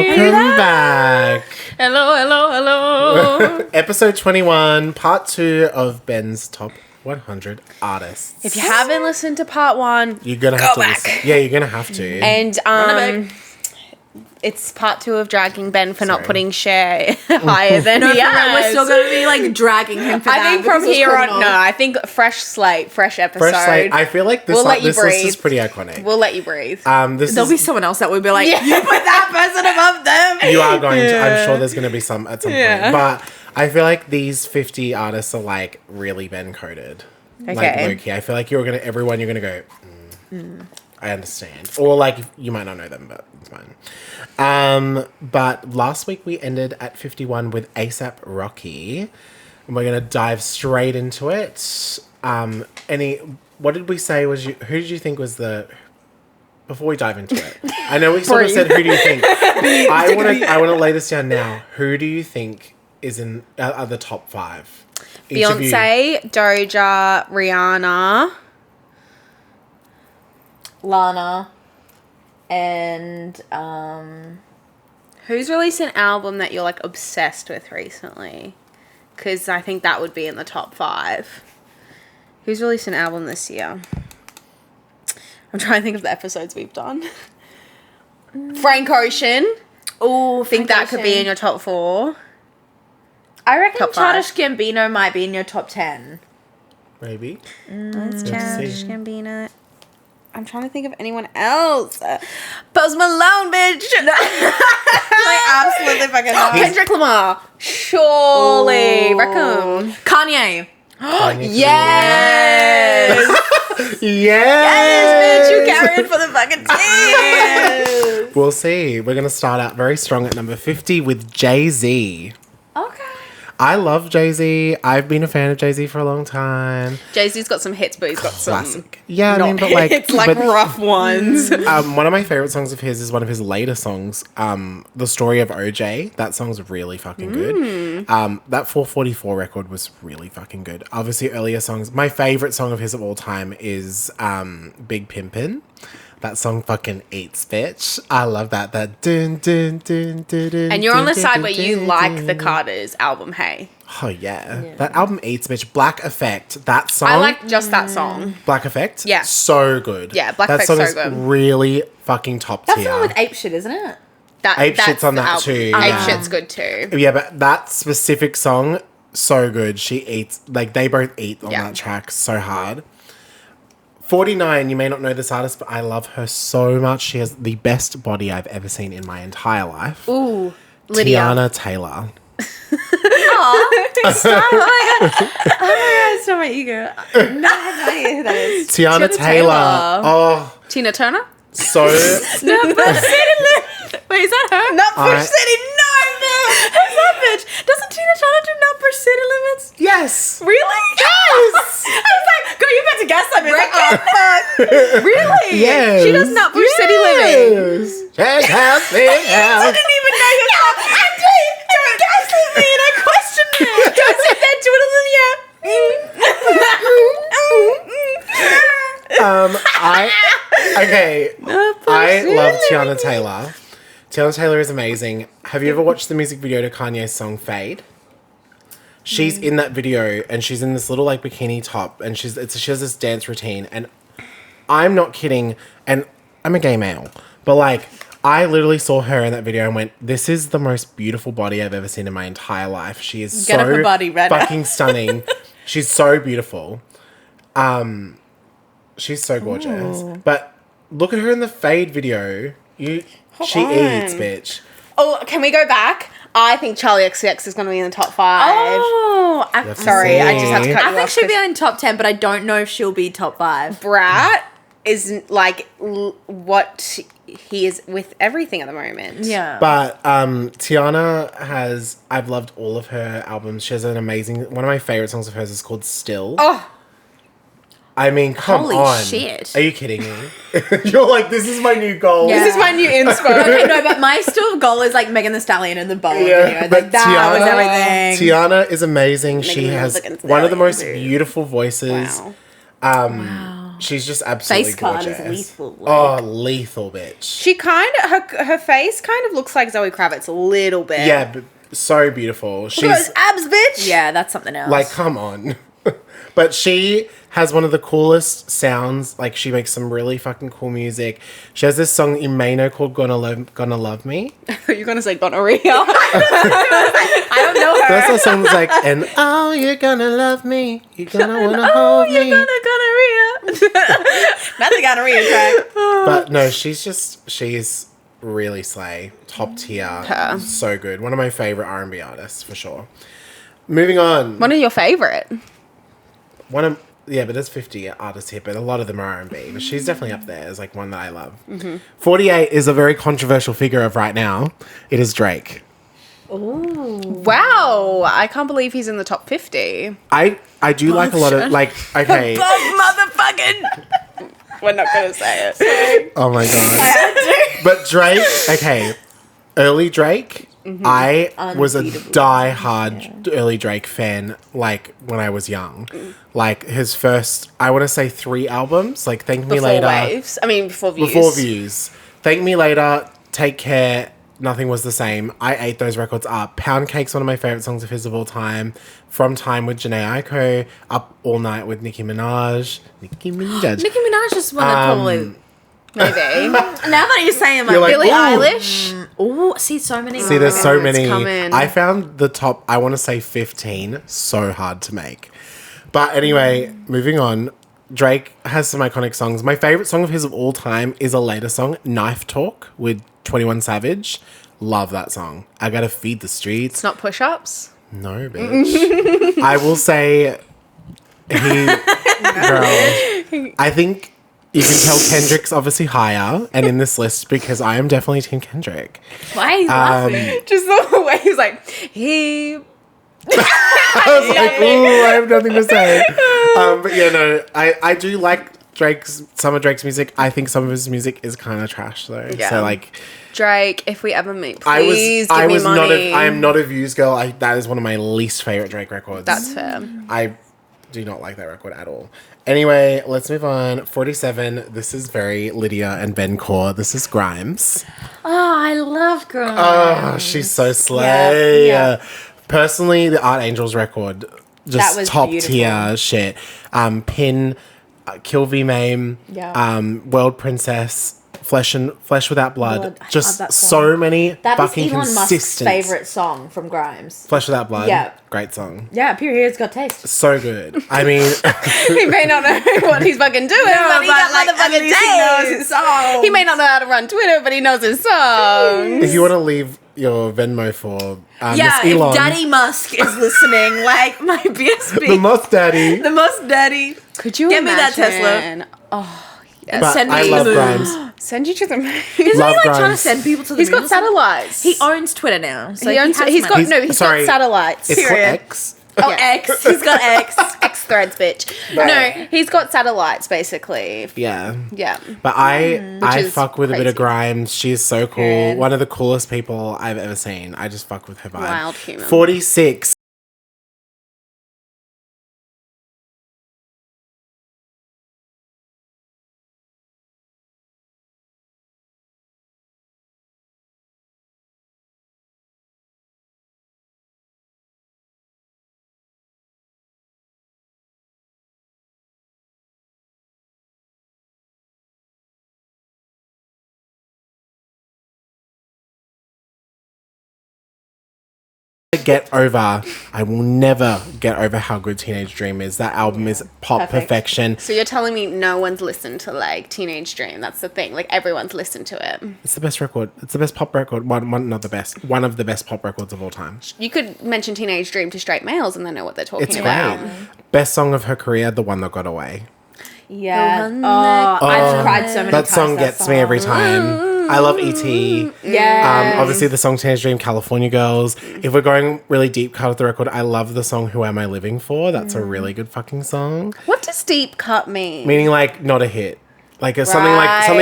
Welcome back. Hello. Episode 21, part 2 of Ben's top 100 artists. If you haven't listened to part 1, You're gonna have to back. listen. Yeah, you're gonna have to. And it's part 2 of dragging Ben for not putting Cher higher than he has. We're still going to be like dragging him for that. I think from here on, I think fresh slate, fresh episode. Fresh slate. I feel like this, We'll let you this list breathe. is pretty iconic. We'll let you breathe. There'll be someone else that will be like, you put that person above them. You are going to. I'm sure there's going to be some at some point. But I feel like these 50 artists are like really Ben coded. Okay. Like low-key. I feel like everyone you're going to go, I understand. Or like you might not know them, but it's fine. But last week we ended at 51 with A$AP Rocky. And we're going to dive straight into it. What did we say was who did you think was before we dive into it? I know we sort of said, who do you think? I want to lay this down now. Who do you think is in are the top 5? Beyonce, Doja, Rihanna, Lana, and who's released an album that you're like obsessed with recently? Because I think that would be in the top 5. Who's released an album this year? I'm trying to think of the episodes we've done. Frank Ocean. oh, Think that could be in your top 4. I reckon top Childish Gambino might be in your top 10. Maybe. Let's see. Childish Gambino. I'm trying to think of anyone else. Post Malone, bitch. Like absolutely fucking not. Kendrick Lamar. Surely. Raccoon. Kanye. Yes. Yes. Yes, bitch. You carrying for the fucking team. We'll see. We're going to start out very strong at number 50 with Jay-Z. Okay. I love Jay-Z. I've been a fan of Jay-Z for a long time. Jay-Z's got some hits, but he's got Classic. some Yeah, I mean, but like... it's like rough ones. one of my favorite songs of his is one of his later songs, The Story of OJ. That song's really fucking good. That 444 record was really fucking good. Obviously, earlier songs. My favorite song of his of all time is Big Pimpin'. That song fucking eats, bitch. I love that. That dun dun dun dun dun. And you're on the side where you dun, like dun. the Carters album, hey? Oh yeah. That album eats, bitch. Black Effect. That song. I like just that song. Black Effect. Yeah. So good. Yeah, Black that Effect's song so is good. really fucking top That's tier. the one with Ape Shit, isn't it? Ape that's Shit's on the that album. too, Ape yeah. Shit's good too. Yeah, but that specific song, so good. She eats, like they both eat on that track so hard. 49, you may not know this artist, but I love her so much. She has the best body I've ever seen in my entire life. Ooh, Lydia. Tiana Taylor. Stop. Oh my god. Stop my ego. No, I have no idea who that is. Tiana Taylor. Oh, Tina Turner? so... Wait, is that her? Nutbush City, no, bitch! Who's that bitch? Doesn't Tina Turner do Nutbush City Limits? Yes! Really? Yes! I was like, girl, you about to guess something. Like, oh, fuck. Really? Yes! She does Nutbush City Limits. Check house, big I house. didn't even know you thought. I did. Don't gaslit me and I questioned it. Don't sit there twiddling your... I love Tiana Taylor. Tiana Taylor is amazing. Have you ever watched the music video to Kanye's song Fade? She's in that video and she's in this little like bikini top and she has this dance routine and I'm not kidding and I'm a gay male, but like I literally saw her in that video and went, this is the most beautiful body I've ever seen in my entire life. She is Get up her body, Red. fucking stunning. She's so beautiful. She's so gorgeous. Ooh. But look at her in the Fade video. She eats, bitch. Oh, can we go back? I think Charlie XCX is going to be in the top 5. Oh, I'm sorry. I just have to cut you I think off. she'll be in top 10, but I don't know if she'll be top 5. Brat is like what he is with everything at the moment. Yeah. But Tiana has, I've loved all of her albums. She has an amazing, one of my favorite songs of hers is called Still. Oh. I mean, come Holy on. shit. Are you kidding me? You're like, this is my new goal. Yeah. This is my new inspo. Okay, no, but my still goal is like Megan Thee Stallion and the bow Yeah, video. but Like that was everything. Tiana is amazing. She Megan has Thee one of the most Stallion. beautiful voices. Wow. She's just absolutely Face card gorgeous. is lethal. Oh, lethal bitch. She kind of her face kind of looks like Zoe Kravitz a little bit. Yeah, but so beautiful. Look at those abs, bitch. Yeah, that's something else. Like, come on. But she has one of the coolest sounds. Like, she makes some really fucking cool music. She has this song in Mano called Gonna Love Me. You're gonna say gonorrhea. I don't know her. That's the song that's like, and oh, you're gonna love me. You're gonna wanna hold me. You're gonorrhea. That's a gonorrhea track. But no, she's really slay. Top tier. Her. So good. One of my favorite R&B artists, for sure. Moving on. One of your favorite. But there's 50 artists here, but a lot of them are R&B. But she's definitely up there as like one that I love. 48 is a very controversial figure of right now. It is Drake. Ooh. Wow, I can't believe he's in the top 50. I do like a lot of like okay. Motherfucking. We're not gonna say it. Oh my god. But Drake, okay. Early Drake, I was a die-hard early Drake fan, like, when I was young. Like, his first, I want to say 3 albums, like, Thank Me Before Later. Waves. I mean, before Views. Before Views. Thank Me Later, Take Care, Nothing Was the Same. I ate those records up. Pound Cake's one of my favorite songs of his of all time. From Time with Jhené Aiko. Up All Night with Nicki Minaj. Nicki Minaj is one that probably. Maybe. Now that you're saying like You're like, Billie ooh. Eilish. oh, see so many. See, there's so It's many. coming. I found the top, I want to say 15, so hard to make. But anyway, moving on. Drake has some iconic songs. My favorite song of his of all time is a later song, Knife Talk with 21 Savage. Love that song. I gotta feed the streets. It's not push-ups. No, bitch. I will say girl, I think you can tell Kendrick's obviously higher and in this list because I am definitely Team Kendrick. Why are you laughing? Just the way he's like, he... I was like, ooh, I have nothing to say. But yeah, no, I do like some of Drake's music. I think some of his music is kind of trash though. Yeah. So like, Drake, if we ever meet, please give me money. I am not a Views girl. That is one of my least favorite Drake records. That's fair. I do not like that record at all. Anyway, let's move on. 47. This is very Lydia and Ben Core. This is Grimes. Oh, I love Grimes. Oh, she's so slay. Yeah. Personally, the Art Angels record, just That was top beautiful. tier shit. Pin, Kill V Mame, Yeah. World Princess, Flesh Without Blood. Blood. I love Just that song. so many That is fucking Elon Musk's consistent. favorite song from Grimes. Flesh Without Blood. Yeah. Great song. Yeah, period. It's got taste. So good. I mean, He may not know what he's fucking doing, but he got motherfucking he knows his taste. song. He may not know how to run Twitter, but he knows his songs. if you want to leave your Venmo for Yeah, Miss Elon, if Daddy Musk is listening, like my BSB, the Moth Daddy. the Musk Daddy, Could you Get me that imagine? Oh, yes. But send me I to love the moon. Grimes. Send you to the moon. Isn't Love he like trying to Grimes. send people to the He's moon? got or something? satellites. He owns Twitter now. So He owns. has He's got money. he's Sorry. got satellites. It's called Period. X. Oh, Yeah. X. He's got X. X threads, bitch. Right. No, he's got satellites basically. Yeah. Yeah. But I is fuck with a bit of crazy. Grimes. She's so cool. Period. One of the coolest people I've ever seen. I just fuck with her vibe. Wild human. 46. Get over. I will never get over how good Teenage Dream is. That album is pop Perfect. perfection. So you're telling me no one's listened to like Teenage Dream? That's the thing. Like everyone's listened to it. It's the best record. It's the best pop record. Not the best. One of the best pop records of all time. You could mention Teenage Dream to straight males and they know what they're talking It's about. great. Best song of her career, The One That Got Away. Yeah. The one Oh, I've cried so many That times. song gets me every time. I love E.T. Yeah. Obviously, the song Teenage Dream, California Girls. If we're going really deep cut of the record, I love the song Who Am I Living For? That's a really good fucking song. What does deep cut mean? Meaning, like, not a hit. Like, it's something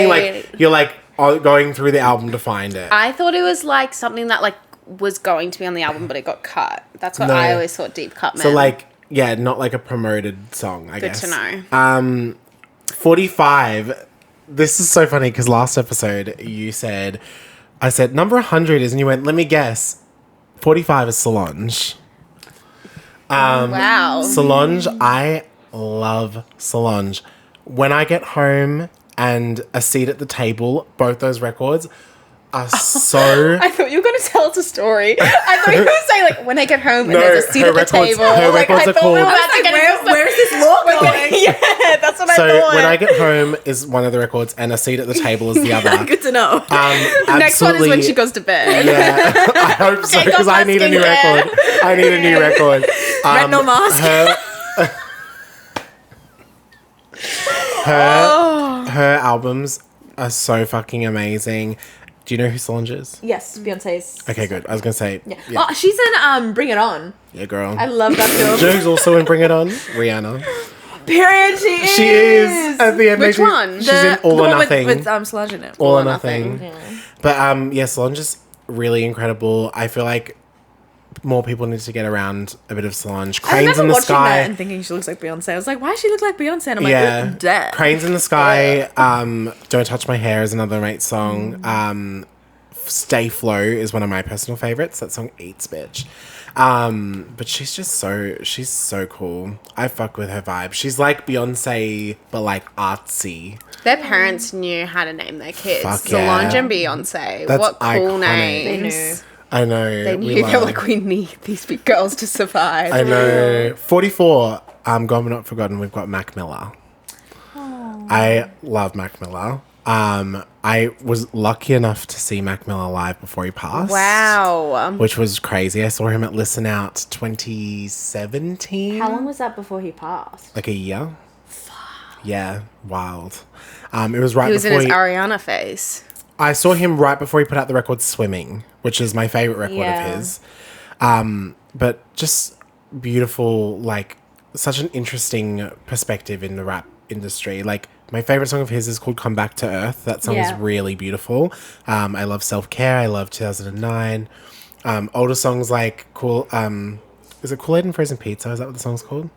like you're like going through the album to find it. I thought it was like something that like was going to be on the album, but it got cut. That's what No. I always thought deep cut meant. So, like, yeah, not like a promoted song, I Good guess. to know. 45. This is so funny because last episode I said number 100 is, and you went, let me guess, 45 is Solange. Wow. Solange, I love Solange. When I Get Home and A Seat at the Table, both those records are so... I thought you were going to tell us a story. I thought you were going to say, like, when I get home and there's a seat at the table. Her records are called... Where's this law going? Yeah, that's what I So thought. When I Get Home is one of the records and A Seat at the Table is the other. Good to know. Next one is when she goes to bed. Yeah, I hope so, Take because off I my need a new skincare. record. I need a new record. Retinol mask. Her albums are so fucking amazing. Do you know who Solange is? Yes, Beyonce's. Okay, good. I was gonna say, Yeah. Oh, she's in Bring It On. yeah, girl. I love that film. Joe's also in Bring It On. Rihanna. Period. She is. She is at the end. Which one? She's in All or Nothing. With Solange in it. All or or Nothing. Nothing. But yeah, Solange is really incredible. I feel like more people need to get around a bit of Solange. I Cranes remember in the watching Sky. that and thinking she looks like Beyonce. I was like, why does she look like Beyonce? And I'm Yeah, like, dead. Cranes in the Sky. Don't Touch My Hair is another great song. Stay Flow is one of my personal favorites. That song eats, bitch. But she's so cool. I fuck with her vibe. She's like Beyonce, but like artsy. Their parents knew how to name their kids. Fuck yeah. Solange and Beyonce. That's what cool iconic. names. They knew. I know. They knew. They were like, we need these big girls to survive. I know. 44. Gone but not forgotten. We've got Mac Miller. I love Mac Miller. I was lucky enough to see Mac Miller live before he passed. Wow. Which was crazy. I saw him at Listen Out 2017. How long was that before he passed? Like a year. Yeah, wild. It was right He was in before his Ariana phase. I saw him right before he put out the record Swimming, which is my favorite record Yeah. of his. But just beautiful, like such an interesting perspective in the rap industry. Like my favorite song of his is called Come Back to Earth. That song is Yeah. really beautiful. I love Self Care. I love 2009. Older songs like Cool. Is it Kool-Aid and Frozen Pizza? Is that what the song's called?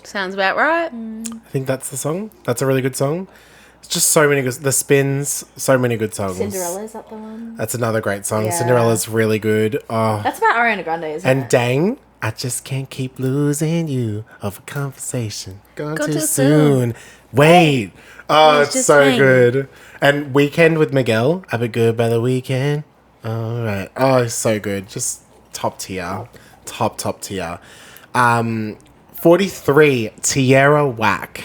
Sounds about right. I think that's the song. That's a really good song. It's just so many good. The Spins, so many good songs. Cinderella, is that the one? That's another great song. Yeah. Cinderella's really good. Oh, That's about Ariana Grande, isn't and it? dang, I just can't keep losing you over conversation. Gone Go too too soon. Wait. Oh, Let's it's just so hang. good. And Weekend with Miguel. I've been good by the weekend. All right. Oh, it's so good. Just top tier. Top tier. 43, Tierra Whack.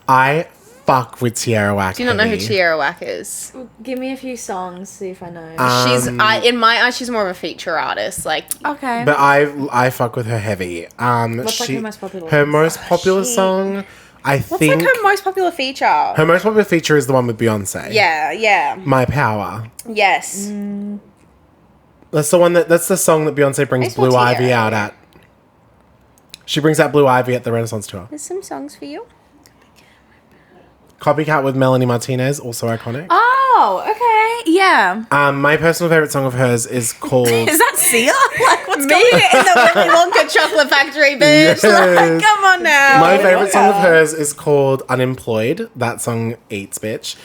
I fuck with Tierra Whack. Do you not know who heavy. Tierra Whack is? Give me a few songs, see if I know. She's in my eyes, she's more of a feature artist. Like, okay. But I fuck with her heavy. What's, like, her most popular Her one? most popular song, I what's think. like her most popular feature? Her most popular feature is the one with Beyonce. Yeah. My Power. Yes. That's the song that Beyonce brings It's more Blue Ivy Tierra. out at. She brings out Blue Ivy at the Renaissance tour. There's some songs for you. Copycat with Melanie Martinez, also iconic. Oh, okay. Yeah. My personal favorite song of hers is called. Is that Sia? Like, what's Me going on? in the Willy Wonka Chocolate Factory, bitch. Yes. Like, come on now. My favorite song of hers is called Unemployed. That song eats, bitch.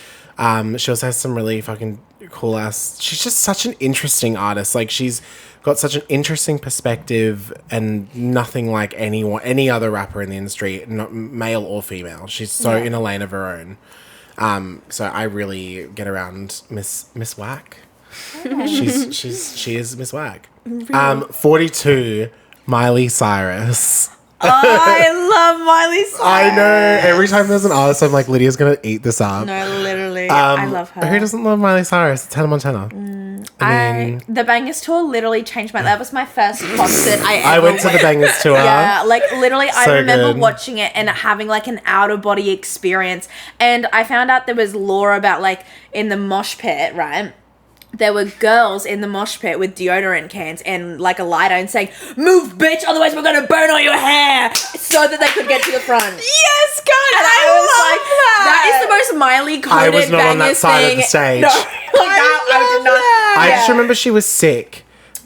She also has some really fucking cool ass. She's just such an interesting artist. Like she's got such an interesting perspective and nothing like any other rapper in the industry, not male or female. She's so in a lane of her own. So I really get around Miss Whack. She is Miss Whack. 42, Miley Cyrus. I love Miley Cyrus. I know. Every time there's an artist, I'm like, Lydia's gonna eat this up. No, literally. I love her. Who doesn't love Miley Cyrus? It's Hannah Montana. The Bangers tour literally changed my life. That was my first concert I ever I went to the Bangers tour. Yeah, like literally I So remember good. watching it and having like an out of body experience. And I found out there was lore about like in the mosh pit, right? There were girls in the mosh pit with deodorant cans and like a lighter and saying, "Move, bitch, otherwise we're gonna burn all your hair," so that they could get to the front. Yes, God, And I was like, that is the most Miley coded I was not on that Bangers side of thing. the stage. No, like I did not. I just remember she was sick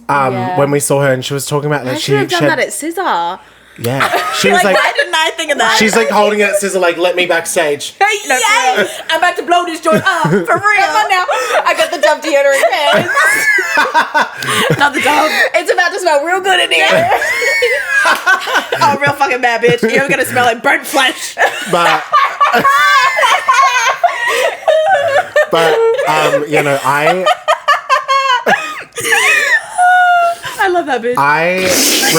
Yeah. when we saw her, and she was talking about that I should have done had- that at Scissor. Yeah. She was Like, like, why didn't I think of that? she's like holding it, scissor, like, let me backstage. Yes! I'm about to blow this joint up. For real. Come on now. I got the Dove deodorant can. Not the Dove. It's about to smell real good in here. Oh, real fucking bad, bitch. You're gonna smell like burnt flesh. But, you know, I love that bitch. I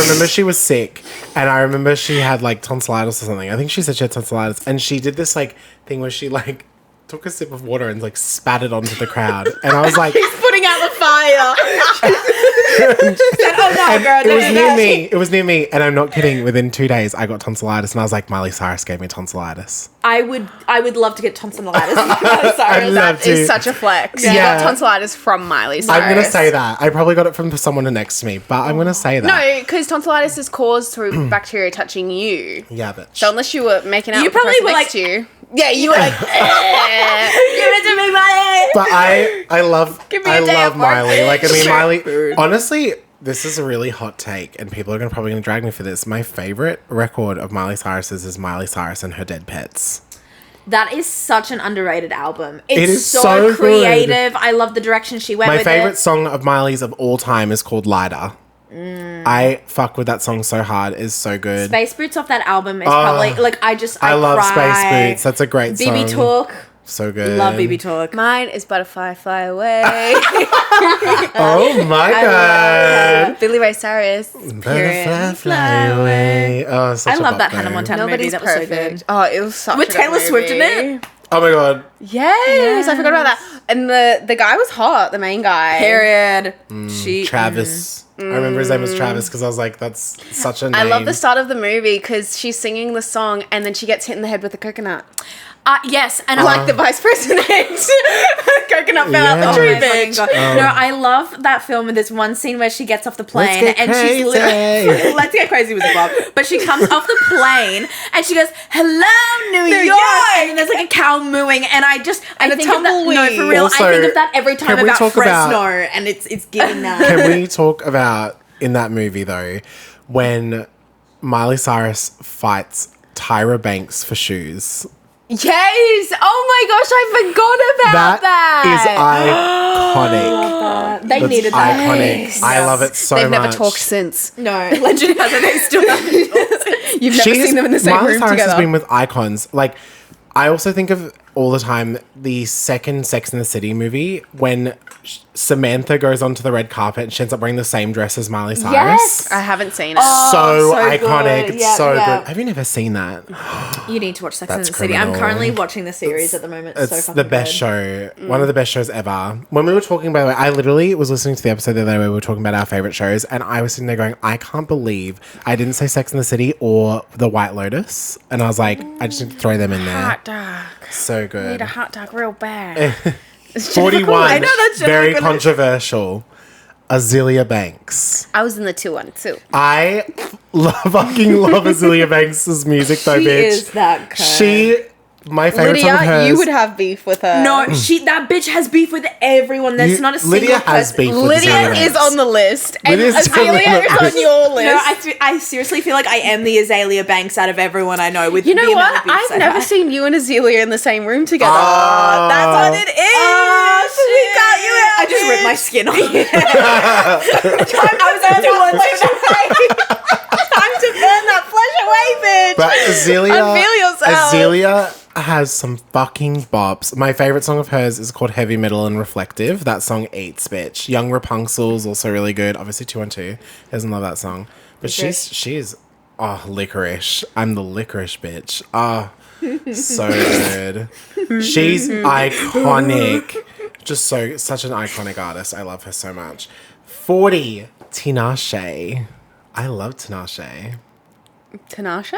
remember she was sick, and I remember she had like tonsillitis or something. I think she said she had tonsillitis, and she did this like thing where she like took a sip of water and like spat it onto the crowd, and I was like, He's putting out the fire. Oh no, girl. it was near me. It was near me, and I'm not kidding. Within 2 days, I got tonsillitis, and I was like, Miley Cyrus gave me tonsillitis. I would love to get tonsillitis. I'd Sorry. love to. It's such a flex. Yeah. You got tonsillitis from Miley Cyrus. I'm gonna say that. I probably got it from someone next to me, but I'm gonna say that. No, because tonsillitis is caused through bacteria touching you. Yeah, bitch. So unless you were making out You with the probably person were next like- to you. Yeah, you were like, Give it to me, Miley. But I love me a day love of work. Miley. Like, I mean, Sure. Miley. Honestly, this is a really hot take, and people are probably gonna drag me for this. My favorite record of Miley Cyrus's is Miley Cyrus and Her Dead Pets. That is such an underrated album. It It's is so good. creative. I love the direction she went My with favorite it. song of Miley's of all time is called Lighter. I fuck with that song so hard. It's so good. Space Boots off that album is probably like I love cry. Space Boots. That's a great song. BB Talk. So good. Love BB Talk. mine is Butterfly Fly Away. Oh my god. Billy Ray Cyrus. Butterfly fly away. Oh, such I a love bop that though. Hannah Montana movie. Nobody's That was so perfect. good. Oh, it was such With a good Taylor Swift in movie. it? Oh my god. Yes, I forgot about that. And the guy was hot, the main guy. Period. Travis. I remember his name was Travis because I was like, that's such a name. I love the start of the movie because she's singing the song and then she gets hit in the head with a coconut. Yes, and Like the vice president. Coconut fell out Yeah. the tree, Oh my fucking bitch. God. No, I love that film. And there's one scene where she gets off the plane Let's get and she's crazy. Let's Get Crazy with the Bob. But she comes off the plane and she goes, "Hello, New York," and then there's like a cow mooing, and I And a think of that. No, tumbleweed. for real, Also, I think of that every time can we about talk Fresno, about- and it's giving that. Can we talk about in that movie though when Miley Cyrus fights Tyra Banks for shoes? Yes. Oh my gosh, I forgot about that. Is iconic. They That's needed that. iconic. Yes. I love it so They've much. never talked since. No, legend has it they still haven't. You've never seen them in the same Miley room Cyrus together. has been with icons. Like, I also think of all the time the second Sex and the City movie when Samantha goes onto the red carpet and she ends up wearing the same dress as Miley Cyrus. Yes. I haven't seen it. So so iconic. good. It's Yeah, so yeah. good. Have you never seen that? You need to watch Sex That's and the City. I'm criminal. currently watching the series at the moment. It's so fucking the best good. show. One of the best shows ever. When we were talking, by the way, I literally was listening to the episode the other day where we were talking about our favorite shows, and I was sitting there going, I can't believe I didn't say Sex and the City or The White Lotus. And I was like, I just need to throw them in there. Hot dog. So Need a good. hot dog real bad. 41. I know that's very Jennifer Connelly. controversial. Azealia Banks. I was in the 2-1-2. I fucking love Azealia Banks' music though, She bitch. is that cunt. My favorite song of Lydia, hers. you would have beef with her. No, that bitch has beef with everyone. There's not a single Lydia has person. beef with Lydia Azealia is Banks. on the list, and Lydia's Azealia totally is on the on your list. No, I seriously feel like I am the Azalea Banks out of everyone I know. With You know the amount what? of beefs I've I never have. seen you and Azealia in the same room together. Oh. That's what it is. Oh, we got you out. I just ripped my skin off. I was on Time to burn that flesh away, bitch. But Azealia, Unveil yourself. Azealia has some fucking bops. My favorite song of hers is called Heavy Metal and Reflective. That song eats, bitch. Young Rapunzel's also really good. Obviously 212 doesn't love that song. But she's licorice. I'm the licorice bitch. So good. She's iconic. Just such an iconic artist. I love her so much. 40, Tinashe. I love Tinashe. Tinashe?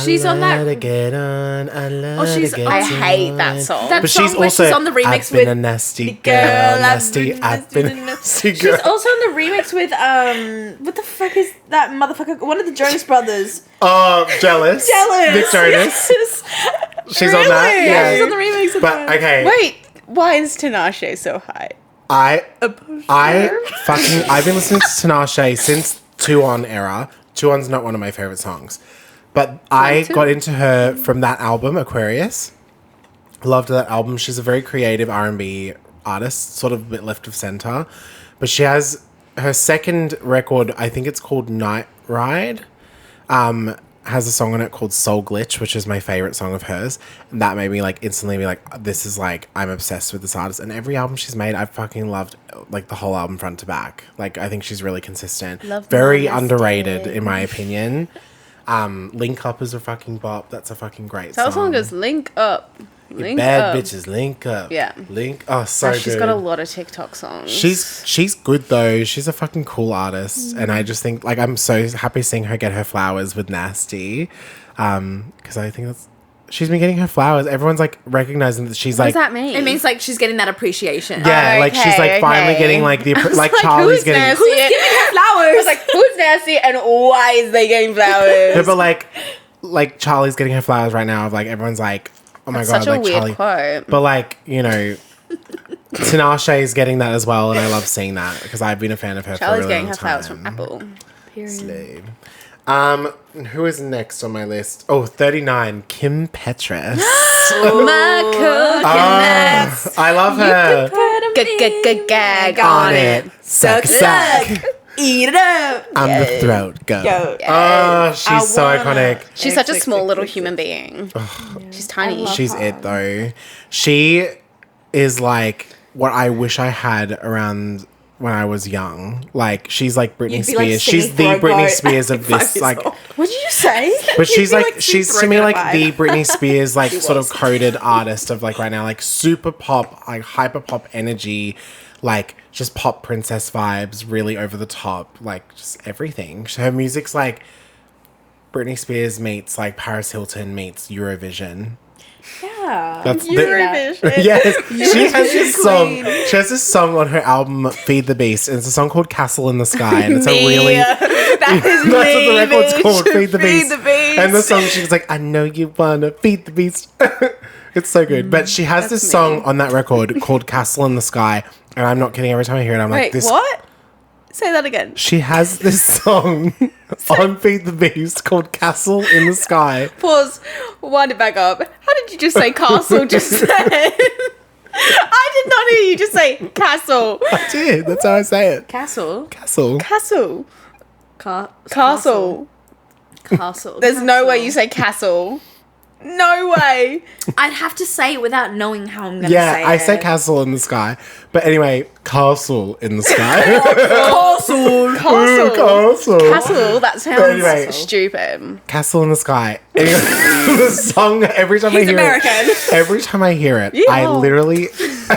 She's on that- I love to get on. I love she's- to get I hate that on. song. That But song she's where also she's on the remix I've been with a nasty girl, girl, I've nasty. been I've been a nasty girl. She's also on the remix with what the fuck is that motherfucker? One of the Jonas Brothers. Oh, jealous. Jealous. Nick Jonas. Yes. She's on that. Really? Yeah, she's on the remix of But that. okay, Wait, why is Tinashe so high? I've been listening to Tinashe since 2 On era. 2-1's not one of my favorite songs. But I got into her from that album, Aquarius. Loved that album. She's a very creative R&B artist, sort of a bit left of center. But she has her second record, I think it's called Night Ride, has a song on it called Soul Glitch, which is my favorite song of hers. And that made me like instantly be like, this is like, I'm obsessed with this artist. And every album she's made, I fucking loved like the whole album front to back. Like, I think she's really consistent. Very underrated in my opinion. Link Up is a fucking bop. That's a fucking great song. That song is Link Up. Link Bad Up. bitches, link up. Yeah. Link. Oh, so good. She's got a lot of TikTok songs. She's good though. She's a fucking cool artist, and I just think like I'm so happy seeing her get her flowers with Nasty, because I think she's been getting her flowers. Everyone's like recognizing that she's What like. does that mean? It means like she's getting that appreciation. Yeah, like she's like finally getting like the like Charlie's getting. Nasty? Who's giving her flowers? I was like, who's Nasty and why is they getting flowers? No, but like Charlie's getting her flowers right now. Of like everyone's like, oh my That's god, such a like weird Charlie. quote. But like Tinashe is getting that as well, and I love seeing that because I've been a fan of her Charlie's for a really getting long her flowers time. from Apple. Slave. Who is next on my list? Oh, 39, Kim Petras. My coconut. I love her. Gag on it. Suck, suck. Eat it up. I'm the throat. Go. Go. Oh, she's so iconic. She's such a small little human being. She's tiny. She's it though. She is like what I wish I had around when I was young. Like she's like Britney You'd be, like, Spears. singing She's the for a Britney goat Spears of at 5 this. years Like, old. What did you say? but she's You'd be, like she's to me super like vibe. the Britney Spears like sort of coded artist of like right now, like super pop, like hyper pop energy, like just pop princess vibes, really over the top, like just everything. Her music's like Britney Spears meets like Paris Hilton meets Eurovision. Yeah. That's Eurovision. yes, she has this song. Queen. She has this song on her album "Feed the Beast," and it's a song called "Castle in the Sky," and it's a really That is that's what the record's me, called, bitch. "Feed the Beast." Beast. And the song, she's like, "I know you wanna feed the beast." It's so good. But she has this song on that record called "Castle in the Sky," and I'm not kidding. Every time I hear it, I'm like, Wait, "This." what? Say that again. She has this song on "Feed the Beast" called "Castle in the Sky." Pause. Wind it back up. How did you just say castle just then? I did not hear you just say castle. I did. That's how I say it. Castle. Castle. Castle. Castle. Castle. There's no way you say castle. No way. I'd have to say it without knowing how I'm gonna Yeah, say it. I say castle in the sky. But anyway, castle in the sky. Castle. Castle. Castle. Castle. That sounds Anyway. stupid. Castle in the sky. Anyway, the song, every time I hear American. it. Every time I hear it, I Yeah. literally...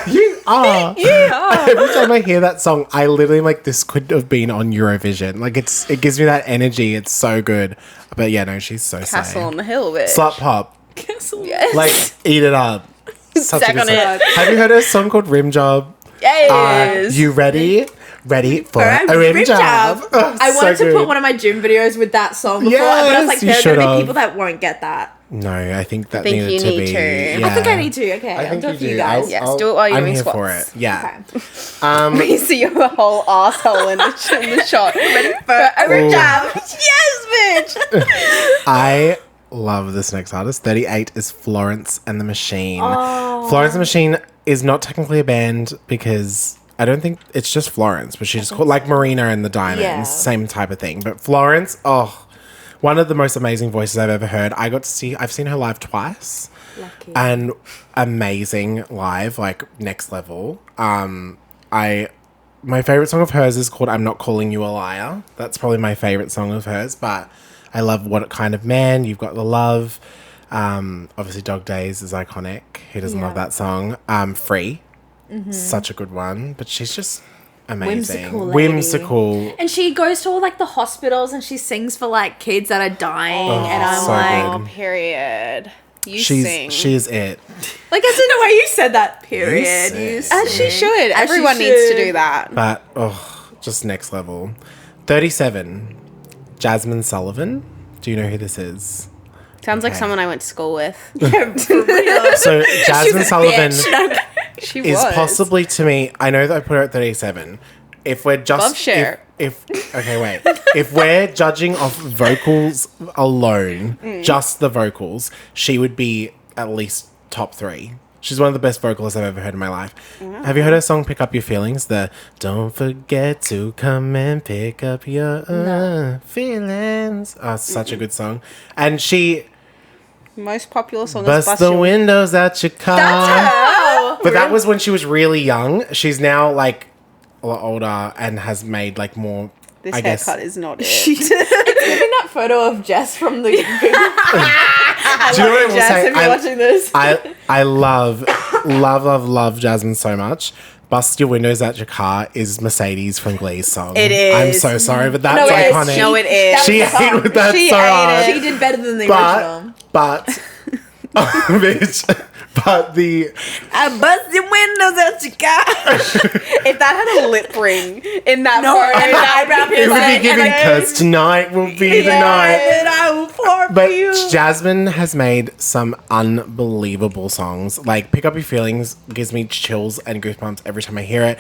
You are. Yeah. Every time I hear that song, I literally am like, this could have been on Eurovision. Like, it gives me that energy. It's so good. But yeah, no, she's so Castle slay. on the hill, bitch. Slut pop. Castle. Yes. Like, eat it up. Such a Suck good on song. it. Have you heard a song called Rim Job? Yes. You ready? Ready for Alright, a rim rim job? job. Oh, I wanted so to put good. one of my gym videos with that song before, but I was like, Yes, you there are going to should've. be people that won't get that. No, I think that think needed you to need be. to. Yeah. I think I need to. Okay, I I'm think done you for you do. guys. Yes, do it while you're I'm doing here squats. for it. Yeah. Okay. You see your whole asshole in the shot. Ready for a rim Ooh. job? Yes, bitch. I love this next artist. 38 is Florence and the Machine. Oh. Florence and the Machine is not technically a band because I don't think it's just Florence, but she's called like Marina and the Diamonds, Yeah. same type of thing. But Florence, one of the most amazing voices I've ever heard. I've seen her live twice. Lucky. And amazing live, like next level. My favorite song of hers is called "I'm Not Calling You a Liar." That's probably my favorite song of hers. But I love "What Kind of Man." You've got the love. Obviously, "Dog Days" is iconic. Who doesn't love that song? "Free," such a good one. But she's just amazing, Whimsical lady. whimsical. And she goes to all like the hospitals and she sings for like kids that are dying, and I'm so like, good. Period. You sing. She is it. like as in the way you said that. Period. You You sing. As she should. As she Everyone needs to should. do that. But just next level. 37, Jasmine Sullivan. Do you know who this is? Sounds like Okay. someone I went to school with. So Jasmine Sullivan She is was. possibly to me. I know that I put her at 37. if we're just Love share. if okay, wait. If we're judging off vocals alone, just the vocals, she would be at least top 3. She's one of the best vocalists I've ever heard in my life. Have you heard her song "Pick Up Your Feelings"? The "Don't forget to come and pick up your feelings." Oh, it's such a good song. And she Most popular song is bust the windows out your car. Oh, But that was when she was really young. She's now like a lot older and has made like more. This I guess. haircut is not it. it's giving that photo of Jess from the. Do you know what I will Jess, say? if you're watching this. I love Jasmine so much. Bust Your Windows Out Your Car is Mercedes from Glee's song. It is. I'm so sorry, but that's No, it is. iconic. No, it is. That She was the song. hated that She so ate hard. it. She did better than the original. But bitch. But the I bust your windows out your car. If that had a lip ring in that No, photo, and the eyebrow it would be giving and curse tonight will be the night. And I will pour for But you. Jasmine has made some unbelievable songs. Like Pick Up Your Feelings gives me chills and goosebumps every time I hear it.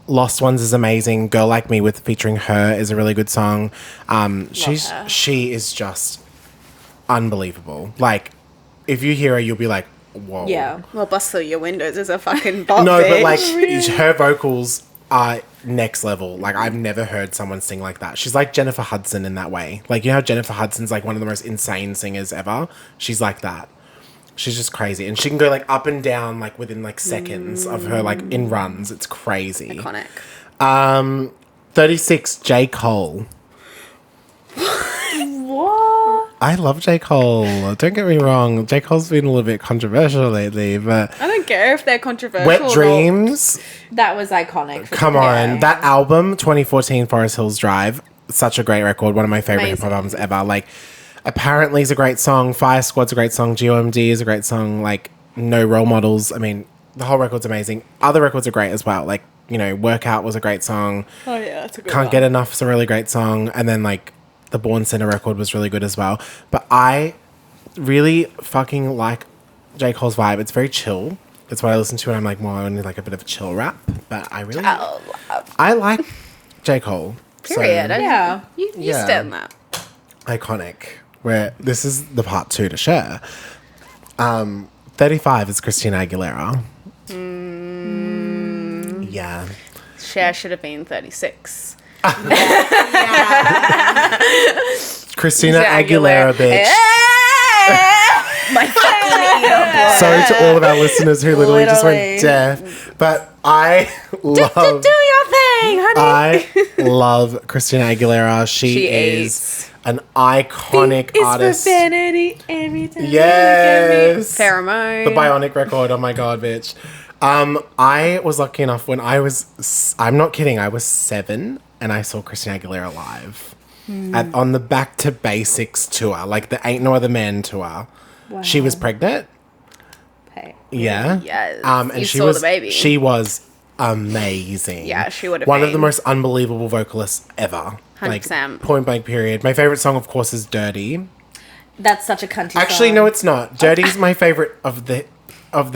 Lost Ones is amazing. Girl Like Me with featuring her is a really good song. She is just unbelievable. Like if you hear her, you'll be like, whoa. Yeah. well, Bust Through Your Windows is a fucking bop, No, but bitch. like her vocals are next level. Like I've never heard someone sing like that. She's like Jennifer Hudson in that way. Like you know how Jennifer Hudson's like one of the most insane singers ever? She's like that. She's just crazy. And she can go like up and down like within like seconds of her like in runs. It's crazy. Iconic. 36 J. Cole. What? I love J. Cole. Don't get me wrong. J. Cole's been a little bit controversial lately, but I don't care if they're controversial. Wet or not. Dreams. That was iconic. Come on. That album, 2014 Forest Hills Drive, such a great record. One of my favorite hip hop albums ever. Like, Apparently is a great song. Fire Squad's a great song. GOMD is a great song. Like, No Role Models. I mean, the whole record's amazing. Other records are great as well. Like, you know, Workout was a great song. Oh yeah, that's a good Can't one. Get Enough is a really great song. And then, like, the Born Center record was really good as well. But I really fucking like J. Cole's vibe. It's very chill. It's what I listen to when I'm like more only like a bit of a chill rap. But I really I like J. Cole. Period. So, Yeah. You Yeah. stand that. iconic. Where this is the part 2 to share. 35 is Christina Aguilera. Yeah. Cher should have been 36. Christina Is it Aguilera, bitch. My fucking ear. Sorry to all of our listeners who literally just Literally. went deaf. But I love... Do your thing, honey. I love Christina Aguilera. She is an iconic artist. For vanity every time. Yes. Pheromone. The Bionic record. Oh my god, bitch. I was lucky enough when I was, I'm not kidding, I was 7 and I saw Christina Aguilera live on the Back to Basics tour, like the Ain't No Other Man tour. Wow. She was pregnant. Hey. Yeah. Yes. And You she saw was the baby. She was amazing. Yeah, she would have one of the been. most unbelievable vocalists ever. 100%. Like, point blank period. My favorite song, of course, is Dirty. That's such a cunty Actually, song. no, it's not. Dirty's my favorite of the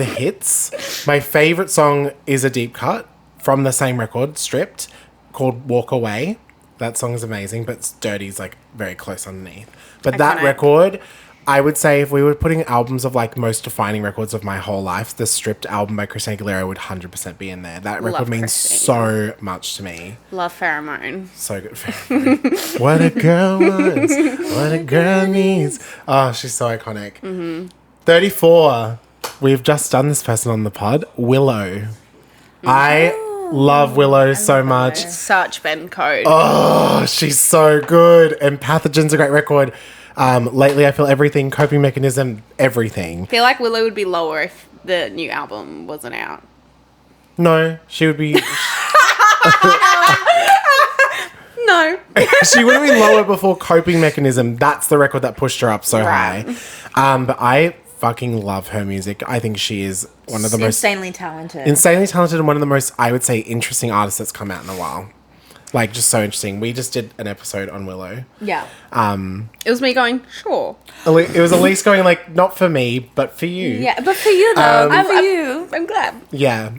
hits. My favorite song is a deep cut from the same record, Stripped, called Walk Away. That song is amazing, but Dirty's like very close underneath. But that Iconic. record, I would say if we were putting albums of like most defining records of my whole life, the Stripped album by Christina Aguilera would 100% be in there. That record Love means Christine. so much to me. Love Pheromone. So good for her. What a girl wants, what a girl needs. Oh, she's so iconic. 34. We've just done this person on the pod. Willow. I love Willow so much. Such Ben Code. Oh, she's so good. And Pathogen's a great record. Lately, I Feel Everything, Coping Mechanism, everything. I feel like Willow would be lower if the new album wasn't out. No, she would be... No. She would have been lower before Coping Mechanism. That's the record that pushed her up so Right. high. But I fucking love her music. I think she is one of the most Insanely talented. insanely talented and one of the most, I would say, interesting artists that's come out in a while. Like, just so interesting. We just did an episode on Willow. Yeah. It was me going, sure. It was Elise going, like, not for me, but for you. Yeah, but for you though. For you. I'm glad. Yeah.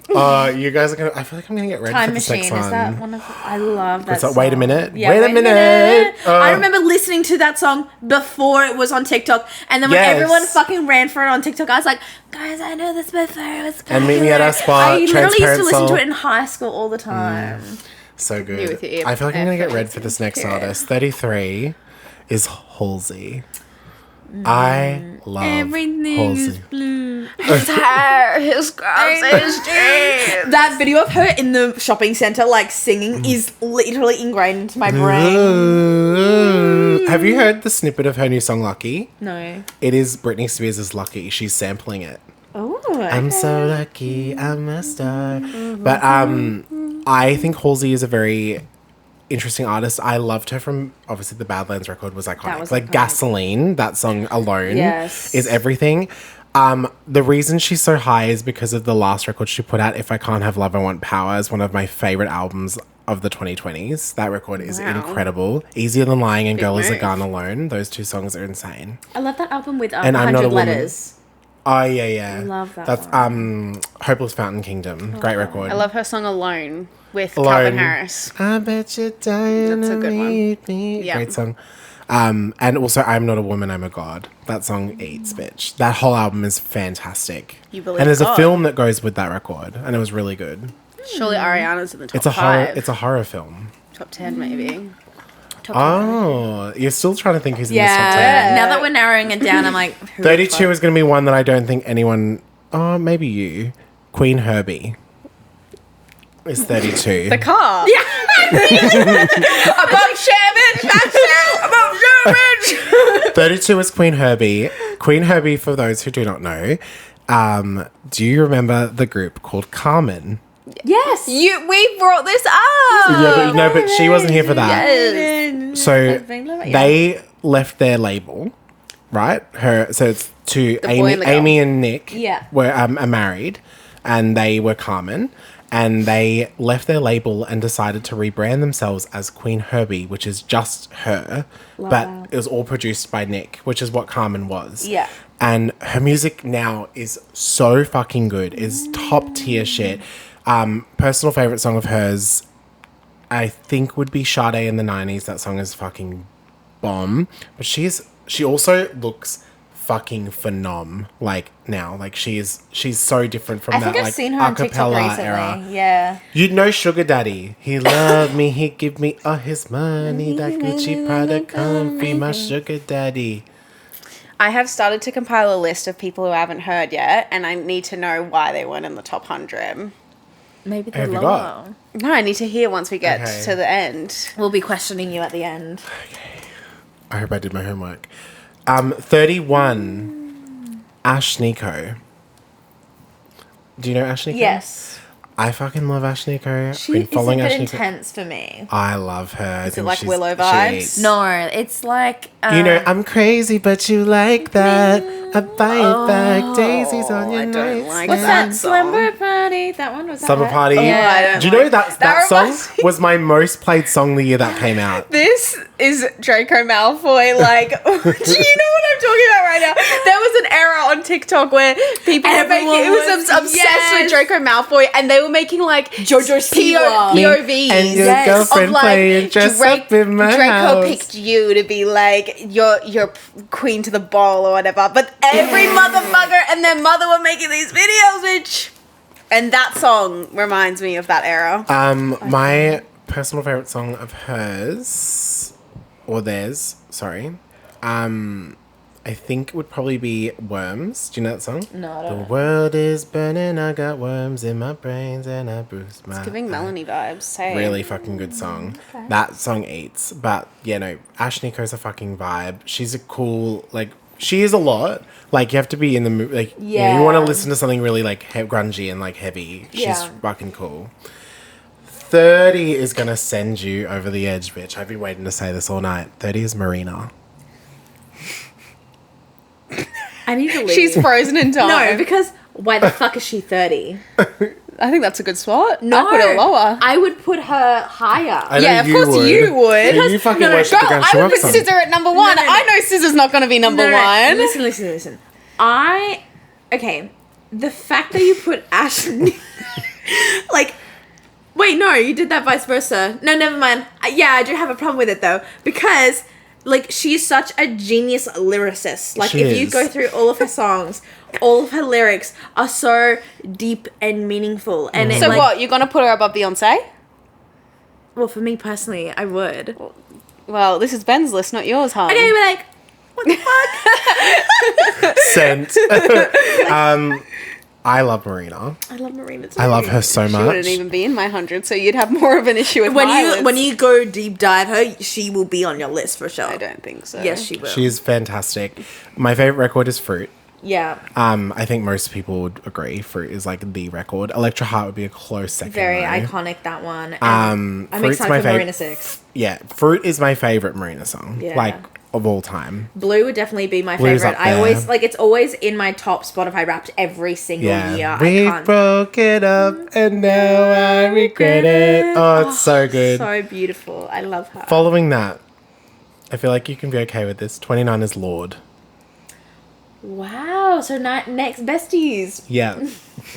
You guys are going to... I feel like I'm going to get ready Time for this Machine. next Is that one. one of? I love that. It's like, song. wait a minute. Yeah, wait a minute. I remember listening to that song before it was on TikTok, and then when Yes. everyone fucking ran for it on TikTok, I was like, guys, I know this before it was And meet me at our spot, I literally used to Transparent listen to Soul. it in high school all the time. So You good. with your I feel like I'm going to get red earphones for this in. next Period. artist. 33 is Halsey. I love Halsey. blue. His hair, his scrubs, his jeans. That video of her in the shopping center, like singing, is literally ingrained into my brain. Ooh. Have you heard the snippet of her new song Lucky? No. It is Britney Spears' Lucky. She's sampling it. Oh, I'm so lucky, I'm a star. But I think Halsey is a very interesting artist. I loved her from, obviously, the Badlands record was iconic. was Like iconic. Gasoline, that song alone Yes. is everything. The reason she's so high is because of the last record she put out, If I Can't Have Love, I Want Power, is one of my favorite albums of the 2020s. That record is Wow. incredible. Easier Than Lying and Big Girl Is a move. Gun Alone. Those two songs are insane. I love that album with And I'm Not a 100 Woman. letters. Oh, yeah, yeah. Love that That's Hopeless Fountain Kingdom. Great record. I love her song Alone with Alone. Calvin Harris. I bet you're dying That's a to good one. meet me. Yeah. Great song. And also, I'm Not a Woman, I'm a God. That song eats, bitch. That whole album is fantastic. You believe and there's a God. film that goes with that record, and it was really good. Surely Ariana's in the top It's a 5. horror. It's a horror film. Top 10 maybe. Oh, you're still trying to think who's in this top Yeah. 10. Now that we're narrowing it down, I'm like, who 32 is going to be one that I don't think anyone. Oh, maybe you. Queen Herbie is 32. The car. above Sherman, above Sherman. 32 is Queen Herbie. Queen Herbie, for those who do not know, do you remember the group called Carmen? Yes. We brought this up. Yeah, but she wasn't here for that. Yes. So they left their label, right? So it's to boy and the girl. Amy and Nick. Yeah. Were are married, and they were Carmen, and they left their label and decided to rebrand themselves as Queen Herbie, which is just her, but it was all produced by Nick, which is what Carmen was. Yeah. And her music now is so fucking good. Is top tier shit. Personal favorite song of hers, I think, would be Sade in the 90s. That song is fucking bomb. But she also looks fucking phenom. Like now, like she's so different from I that think I've like seen her on TikTok acapella recently. era. Yeah. You'd know Sugar Daddy. He loved me. He give me all his money. That Gucci Prada comfy, my sugar daddy. I have started to compile a list of people who I haven't heard yet, and I need to know why they weren't in the top 100. Maybe they're Have you lower. got? No, I need to hear once we get Okay. to the end. We'll be questioning you at the end. I hope I did my homework. 31. Ash Nico. Do you know Ash Nico? Yes. I fucking love Ash Nico. She Been is a following bit Ash Nico. intense for me. I love her. I Is it think like she's- Willow she vibes? eats. No, it's like You know, I'm crazy, but you like that. I bite back daisies on your I don't nightstand. like what's that that song. slumber party? That one was that Summer her? Party. Yeah, I don't Do you know like- that that song reminds me- was my most played song the year that came out? This is Draco Malfoy. Like, do you know what I'm talking about right now? There was an era on TikTok where people were making, Everyone it was was- obsessed yes. with Draco Malfoy, and they were making like Jojo Siwa. POVs. And your Yes. girlfriend of like playing dress up in my Draco house. picked you to be like your queen to the ball or whatever, but every motherfucker and their mother were making these videos, which, and that song reminds me of that era. My personal favorite song of hers, or theirs, sorry, I think would probably be Worms. Do you know that song? No, I The don't know. world is burning, I got worms in my brains and I bruised my Giving eye. Melanie vibes. Same. Really fucking good song. That song eats. But, yeah, no, Ash Nico's a fucking vibe. She's a cool, like, she is a lot. Like, you have to be in the mood. Like, you know, you want to Yeah. listen to something really, like, grungy and, like, heavy. She's Yeah. fucking cool. 30 is going to send you over the edge, bitch. I've been waiting to say this all night. 30 is Marina. I need to leave. She's frozen in time. No, because why the fuck is she 30? I think that's a good spot. No, I'd put it lower. I would put her higher. I know Yeah, of course you would. Yeah, you fucking No, worship the Girl, ground I she would walks put on. Scissor at number one. no, no. I know Scissor's not going to be number one. Listen. Okay, the fact that you put Ash, like, wait, no, you did that vice versa. No, never mind. Yeah, I do have a problem with it though, because like she's such a genius lyricist. Like She if you is. go through all of her songs, all of her lyrics are so deep and meaningful. And So what, you're going to put her above Beyonce? Well, for me personally, I would. Well, this is Ben's list, not yours, hon. Okay, but like, what the fuck? Sent. I love Marina. I love Marina too. I love her so She much. wouldn't even be in my 100, so you'd have more of an issue with When my you list. when you go deep dive her, she will be on your list for sure. I don't think so. Yes, she will. She's fantastic. My favorite record is Fruit. Yeah. I think most people would agree Fruit is like the record. Electra Heart would be a close second. Very though. iconic, that one. And I'm Fruit's excited my for fav- Marina 6. Yeah, Fruit is my favorite Marina song. Yeah. Like of all time. Blue would definitely be my Blue's favorite. up I there. always like it's always in my top Spotify Wrapped every single Yeah. year. We I can't. broke it up and now I regret it. Oh, it's so good. So beautiful. I love her. Following that, I feel like you can be okay with this. 29 is Lord. Wow. So next besties. Yeah.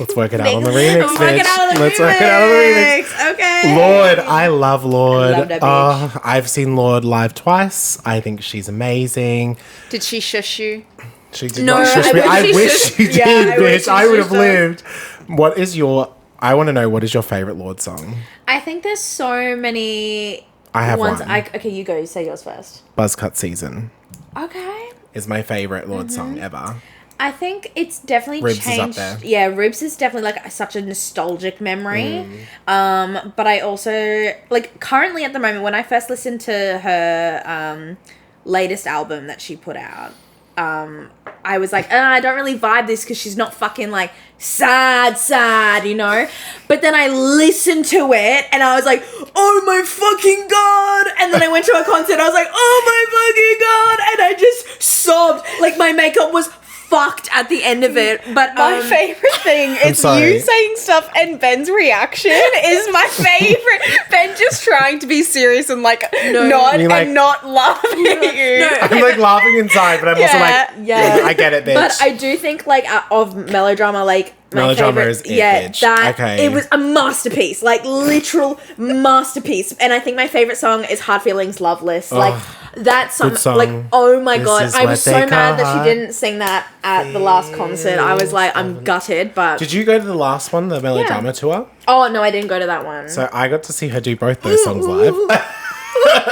Let's work it out on the remix, Let's work it bitch. out on the Let's work it out on the remix. Okay. Lord, I love Lord. I love that bitch. I've seen Lord live twice. I think she's amazing. Did she shush you? She did No, not shush I me. wish I she wish shushed- she did, Yeah, I wish bitch. she I would have shushed us. lived. What is your... I want to know, what is your favorite Lord song? I think there's so many I have ones. one. Okay, you go. You say yours first. Buzzcut Season Okay. is my favorite Lord Mm-hmm. song ever. I think it's definitely Ribs is up changed. there. Yeah, Ribs is definitely like such a nostalgic memory. Mm. But I also like currently at the moment when I first listened to her latest album that she put out, I was like, I don't really vibe this because she's not fucking like sad, you know? But then I listened to it and I was like, oh my fucking god! And then I went to a concert, I was like, oh my fucking god! And I just sobbed. Like my makeup was fucked at the end of it. But My favorite thing is sorry. you saying stuff and Ben's reaction is my favorite. Ben just trying to be serious and like nod You like- and not laughing at you. I'm like laughing inside, but I'm also like, Yeah. I get it, bitch. But I do think like of Melodrama, like my Melodrama favorite, is it, bitch. Okay. it was a masterpiece, like literal masterpiece. And I think my favorite song is Hard Feelings, Loveless. Like that song, good song. like oh my This god, is I what was so they mad that call she didn't sing that at the last concert. I was like, I'm gutted, but Did you go to the last one, the Melodrama tour? oh no, I didn't go to that one. So I got to see her do both those songs live.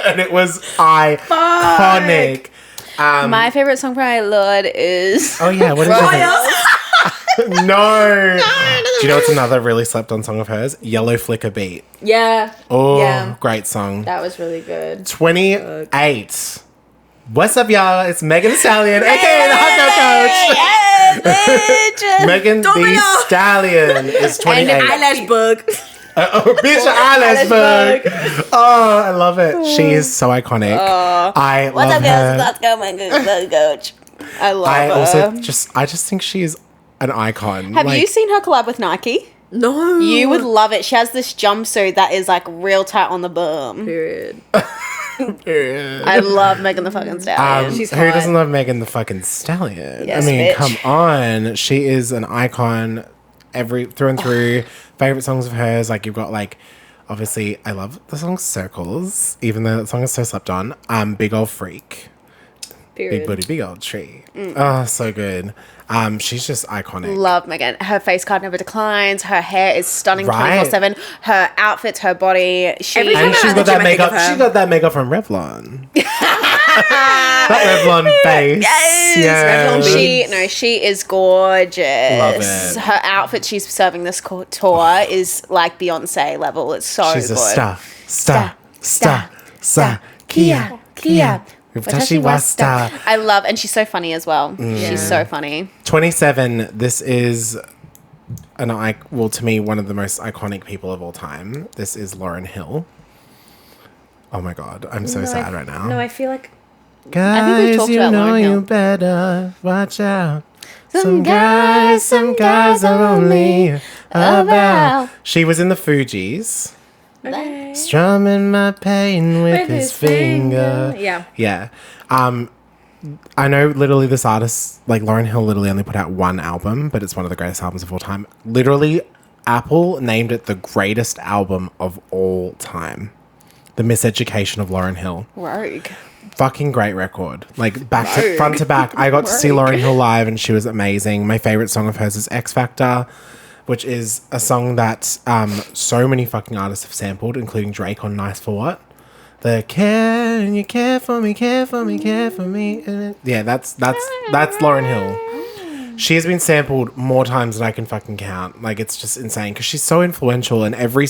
And it was iconic. My favorite song by Lord is Oh yeah, what is it? No. Do you know what's another really slept on song of hers? Yellow Flicker Beat. yeah, Oh, yeah, great song. that was really good. 28. What's up, y'all? It's Megan Thee Stallion, aka the Hot Girl Coach. bitch. Megan Thee Stallion is 28. Eyelash bug. Oh, bitch, eyelash bug. Oh, I love it. She is so iconic. I What's love up, her. guys? Let's go, my good coach. I love I her. also I just think she is an icon. Have Like, you seen her collab with Nike? No, You would love it. She has this jumpsuit that is like real tight on the bum. Period. I love Megan the fucking Stallion. She's who hot. doesn't love Megan the fucking Stallion? Yes, I mean, bitch. come on. She is an icon through and through. Favorite songs of hers, like you've got like obviously I love the song Circles, even though that song is so slept on. Big Old Freak. Period. Big booty, big old tree. Oh, so good. She's just iconic. Love Megan. Her face card never declines. Her hair is stunning Right. 24/7. Her outfits, her body. She Every time And I she's look got at that you, I think makeup. of her. She got that makeup from Revlon. That Revlon face. Yeah. she is gorgeous. Love it. Her outfit she's serving this tour is like Beyonce level. It's so She's good. a star. Kia. Watashi wa star. I love, and she's so funny as well. She's so funny. 27. This is to me, one of the most iconic people of all time. This is Lauryn Hill. Oh my god, I'm so sad right now. No, I feel like Guys, I think we've talked you about know Lauryn Hill. you better watch out. Some guys are only about. She was in the Fugees. Okay. Strumming my pain with his finger. Yeah. Yeah. I know literally this artist, like Lauryn Hill, literally only put out one album, but it's one of the greatest albums of all time. Literally, Apple named it the greatest album of all time. The Miseducation of Lauryn Hill. Rogue. Fucking great record. Like front to back. I got to see Lauryn Hill live and she was amazing. My favorite song of hers is X Factor, which is a song that so many fucking artists have sampled, including Drake on Nice for What. The care and you care for me, care for me, care for me. Yeah, that's Lauryn Hill. She has been sampled more times than I can fucking count. Like, it's just insane because she's so influential, and I would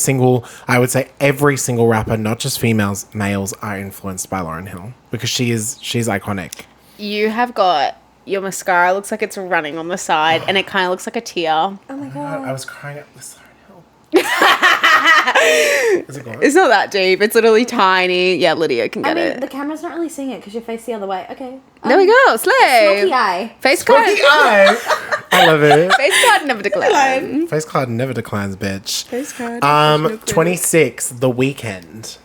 say every single rapper, not just females, males, are influenced by Lauryn Hill because she's iconic. You have got your mascara looks like it's running on the side, and it kind of looks like a tear. Oh my god. I was crying at this Lauryn Hill. Is it gone? It's not that deep. It's literally tiny. Yeah, Lydia can get the camera's not really seeing it because your face the other way. Okay. There we go. Slay. Smoky eye. Face card. I love it. Face card never declined. Face card never declines, bitch. Face card. 26, The Weeknd.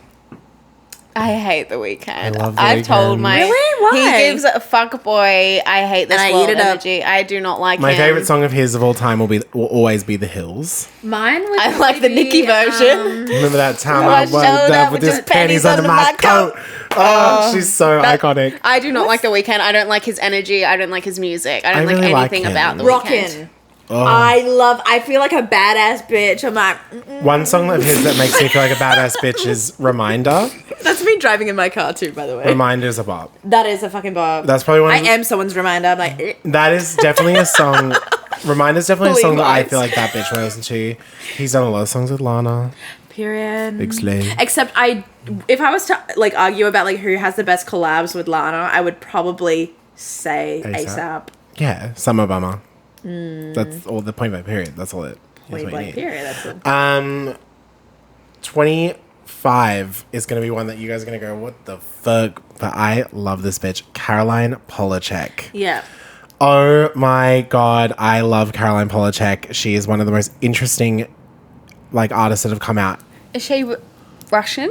I hate The Weeknd. I love The I've told Weeknd. my Really? Why? he gives a fuck boy. I hate this And I world eat it up. energy. I do not like My him. favorite song of his of all time will always be The Hills. Mine would I like the Nicki version. Remember that time Oh, I I was showed up up with with his just panties under my coat. Oh, she's so iconic. I do not like The Weeknd. I don't like his energy. I don't like his music. I don't like really like anything him. about The Weeknd. Rockin'. Oh. I feel like a badass bitch. I'm like, One song of his that makes me feel like a badass bitch is Reminder. that's me driving in my car too, by the way. Reminder's a bop. That is a fucking bob. That's probably one I of am someone's reminder. I'm like, That is definitely a song. Reminder's definitely a song that I Levi's. feel like that bitch when I listen to. He's done a lot of songs with Lana. period. Big slay. Except if I was to like argue about like who has the best collabs with Lana, I would probably say A$AP. ASAP. Yeah, Summer Bummer. That's all the point blank period. That's all it. That's Point what you blank need. period. That's it. 25 is going to be one that you guys are going to go, what the fuck? But I love this bitch. Caroline Polachek. Yeah. Oh my god, I love Caroline Polachek. She is one of the most interesting like artists that have come out. Is she Russian?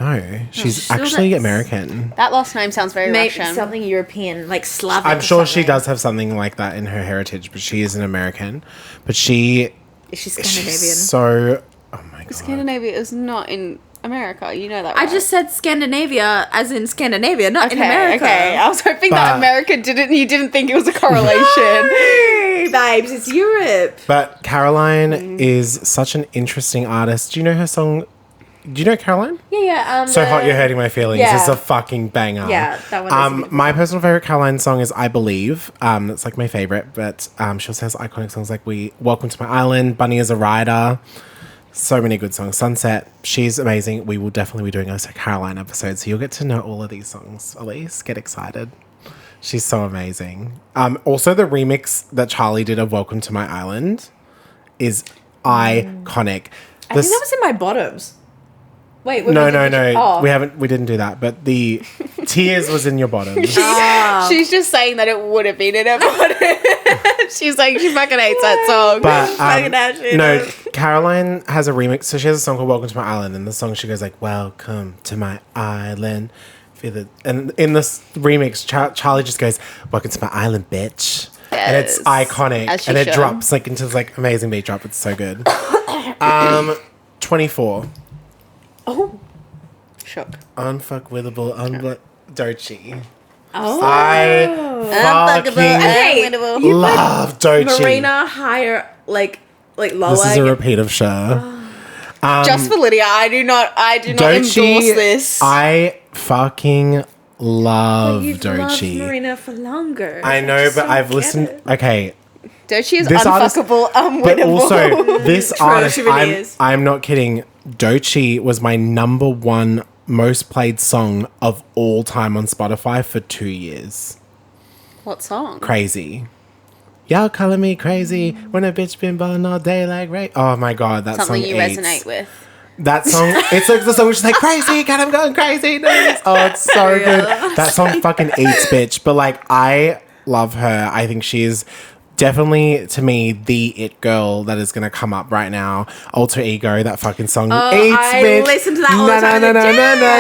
No, she's still actually that's- American. That last name sounds very Maybe Russian. something European, like Slavic. I'm or sure she something. does have something like that in her heritage, but she is an American. But she Is she she's Scandinavian? so oh my god. Scandinavia is not in America. You know that, I right? just said Scandinavia as in Scandinavia, not in America. Okay, I was hoping But- that America didn't. You didn't think it was a correlation. Hey, babes, it's Europe. But Caroline is such an interesting artist. Do you know her song? Do you know Caroline? Yeah. So Hot You're Hurting My Feelings. yeah. It's a fucking banger. Yeah, that one is a good my personal favorite Caroline song is I Believe. That's like my favorite, but she also has iconic songs like Welcome to My Island, Bunny is a Rider. So many good songs. Sunset. She's amazing. We will definitely be doing a Caroline episode, so you'll get to know all of these songs. Elise, get excited. She's so amazing. Also, the remix that Charlie did of Welcome to My Island is iconic. I think that was in my bottoms. Wait, No. Oh. We didn't do that. But the Tears was in your bottom. She's just saying that it would have been in her body. She's like, she fucking hates that song. But Fucking that shit no, up. Caroline has a remix. So she has a song called "Welcome to My Island," and the song she goes like, "Welcome to my island." Feel it. And in this remix, Charlie just goes, "Welcome to my island, bitch," and it's Yes. iconic. As she And it should. drops like into this like amazing beat drop. It's so good. 24. Oh. Shook. Unfuckwithable, Doechii. Oh. I fucking Hey, you love Doechii. Marina higher, like lower. This is a repeat of Cher. Just for Lydia, I do not endorse this. I fucking love You've loved Doechii. Marina for longer. I know, just but don't I've get listened. it. Okay, Doechii is this artist- unfuckable, unwinnable. but also this artist, she really is. I'm not kidding. Doechii was my number one most played song of all time on Spotify for 2 years. What song? Crazy. Y'all calling me crazy when a bitch been ballin' all day like Ray. Oh my god, that Something song you eats. resonate with. That song, it's like the song which is like crazy, God, I'm going crazy. Oh, it's so good. That song fucking eats, bitch. But like, I love her. I think she's definitely, to me, the it girl that is going to come up right now. Alter Ego, that fucking song. Oh, Eats, I bitch. listen to that all the time. No.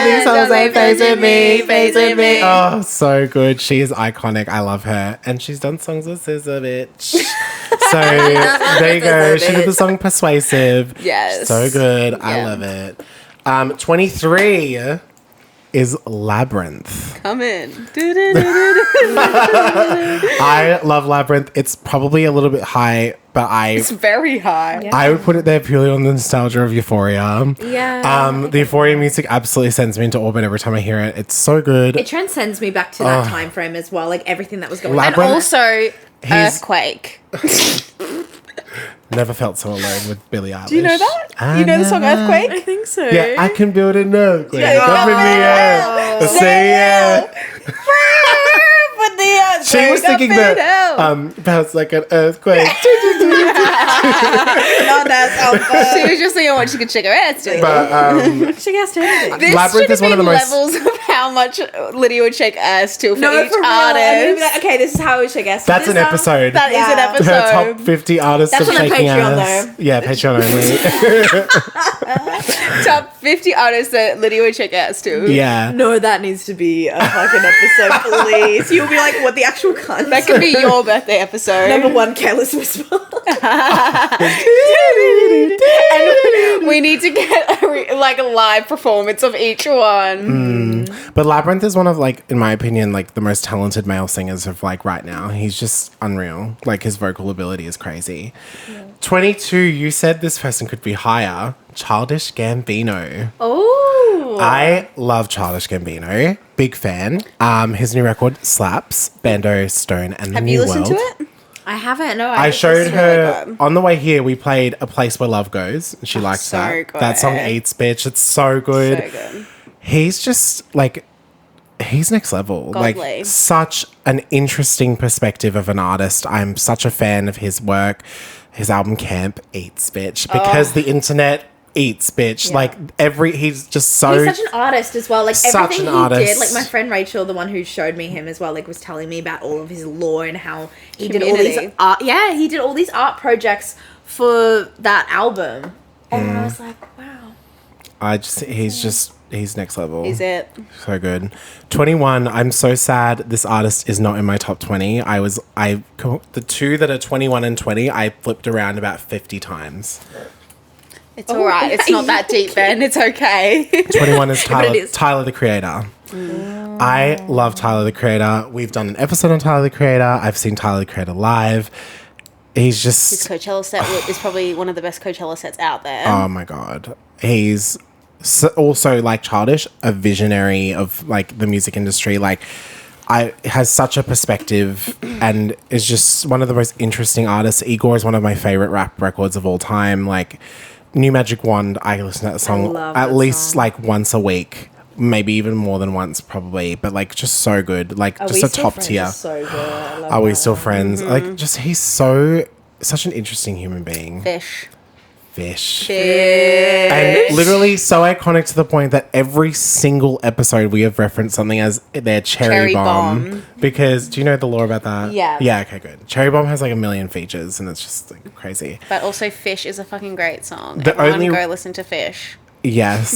These songs Don't ain't facing me, face facing with me. me. Oh, so good. She is iconic. I love her. And she's done songs with SZA, bitch. So, there you go. She did the song Persuasive. Yes. So good. I Yeah. love it. 23 is Labyrinth. Come in. I love Labyrinth. It's probably a little bit high, but It's very high. I would put it there purely on the nostalgia of Euphoria. Yeah. The Euphoria music absolutely sends me into orbit every time I hear it. It's so good. It transcends me back to that time frame as well, like everything that was going on. And Labyrinth- also, He's- Earthquake. Never felt so alone with Billie Eilish. Do you know that? I You know the song never- Earthquake? I think so. Yeah, I can build an earthquake. Yeah, Up in the air. Say yeah. But the She was thinking that bounce like an earthquake. She was just thinking what she could shake her ass to. But She has to anything. This Labyrinth should is have one of been the most- levels of how much Lydia would shake ass to for No, each for real. I'm gonna be artist. like, okay, this is how we shake ass. that's an episode. That is an Yeah. episode. Her top 50 artists That's of on the shaking Patreon, ass. though. Yeah, Patreon only. Top 50 artists that Lydia would shake ass to. Yeah. No, that needs to be a fucking episode, please. You'll be like, what the actual cunt? That could be your birthday episode. Number one, Careless Whisper. And we need to get a live performance of each one. But Labyrinth is one of, like, in my opinion, like, the most talented male singers of, like, right now. He's just unreal. Like, his vocal ability is crazy. 22, you said this person could be higher. Childish Gambino. Oh. I love Childish Gambino. Big fan. His new record slaps. Bando, Stone, and the Have New you listened World. to it? I haven't, no. I showed really her good. on the way here. We played A Place Where Love Goes. And she liked so that. good. That song eats, bitch. It's so good. So good. He's just like, he's next level. Godly. Like, such an interesting perspective of an artist. I'm such a fan of his work. His album Camp eats, bitch, because the internet eats, bitch. Yeah. Like, he's just so. He's such an artist as well. Like Such everything an he artist. did. Like my friend Rachel, the one who showed me him as well, like was telling me about all of his lore and how he did all these Community. art. Yeah, he did all these art projects for that album. And I was like, wow. he's next level. Is it? So good. 21, I'm so sad this artist is not in my top 20. The two that are 21 and 20, I flipped around about 50 times. It's alright. It's not that deep, Ben. It's okay. 21 is Tyler, it is. Tyler the Creator. I love Tyler the Creator. We've done an episode on Tyler the Creator. I've seen Tyler the Creator live. He's His just, Coachella set is probably one of the best Coachella sets out there. oh my God. He's also, like Childish, a visionary of like the music industry. Like, has such a perspective and is just one of the most interesting artists. Igor is one of my favorite rap records of all time. Like, New Magic Wand, I listen to that song love at that least song. like once a week, maybe even more than once probably, but like just so good. Like, just a top tier. So good. I love Are we that still one. friends? Like, just he's such an interesting human being. Fish. And literally so iconic to the point that every single episode we have referenced something as their cherry bomb. Because, do you know the lore about that? Yeah. Yeah, okay, good. Cherry Bomb has like a million features and it's just like crazy. But also Fish is a fucking great song. The Everyone only- go listen to Fish. Yes.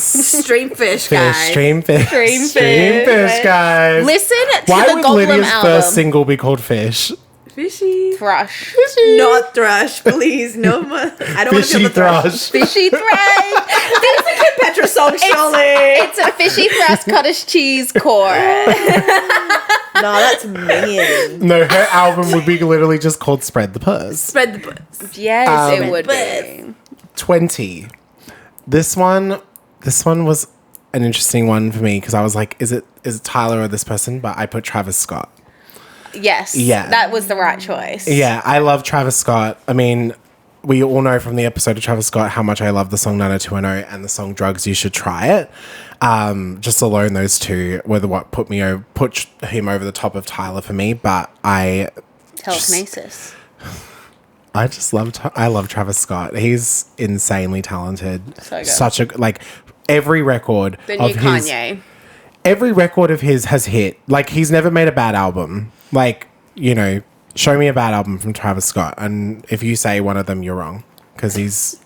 Stream fish, guys. Stream fish. Stream Stream fish. fish, guys. Listen to Why the would Goldblum Lydia's album. first single be called Fish? Fishy. Thrush. Not thrush, please. No more. I don't want to Fishy feel the thrush. thrush. Fishy thrush. That's a Kim Petra song, surely. It's a fishy thrush cottage cheese core. No, that's mean. No, her album would be literally just called Spread the Purse. Spread the buzz. Yes, it would but- be. 20. This one was an interesting one for me because I was like, is it Tyler or this person? But I put Travis Scott. Yes. Yeah. That was the right choice. Yeah, I love Travis Scott. I mean, we all know from the episode of Travis Scott how much I love the song 90210 and the song Drugs You Should Try It. Just alone those two were what put him over the top of Tyler for me. But Telekinesis. I just love Travis Scott. He's insanely talented. So good. Such a like every record The new of his. Kanye. Every record of his has hit. Like, he's never made a bad album. Like, you know, show me a bad album from Travis Scott, and if you say one of them, you're wrong, because he's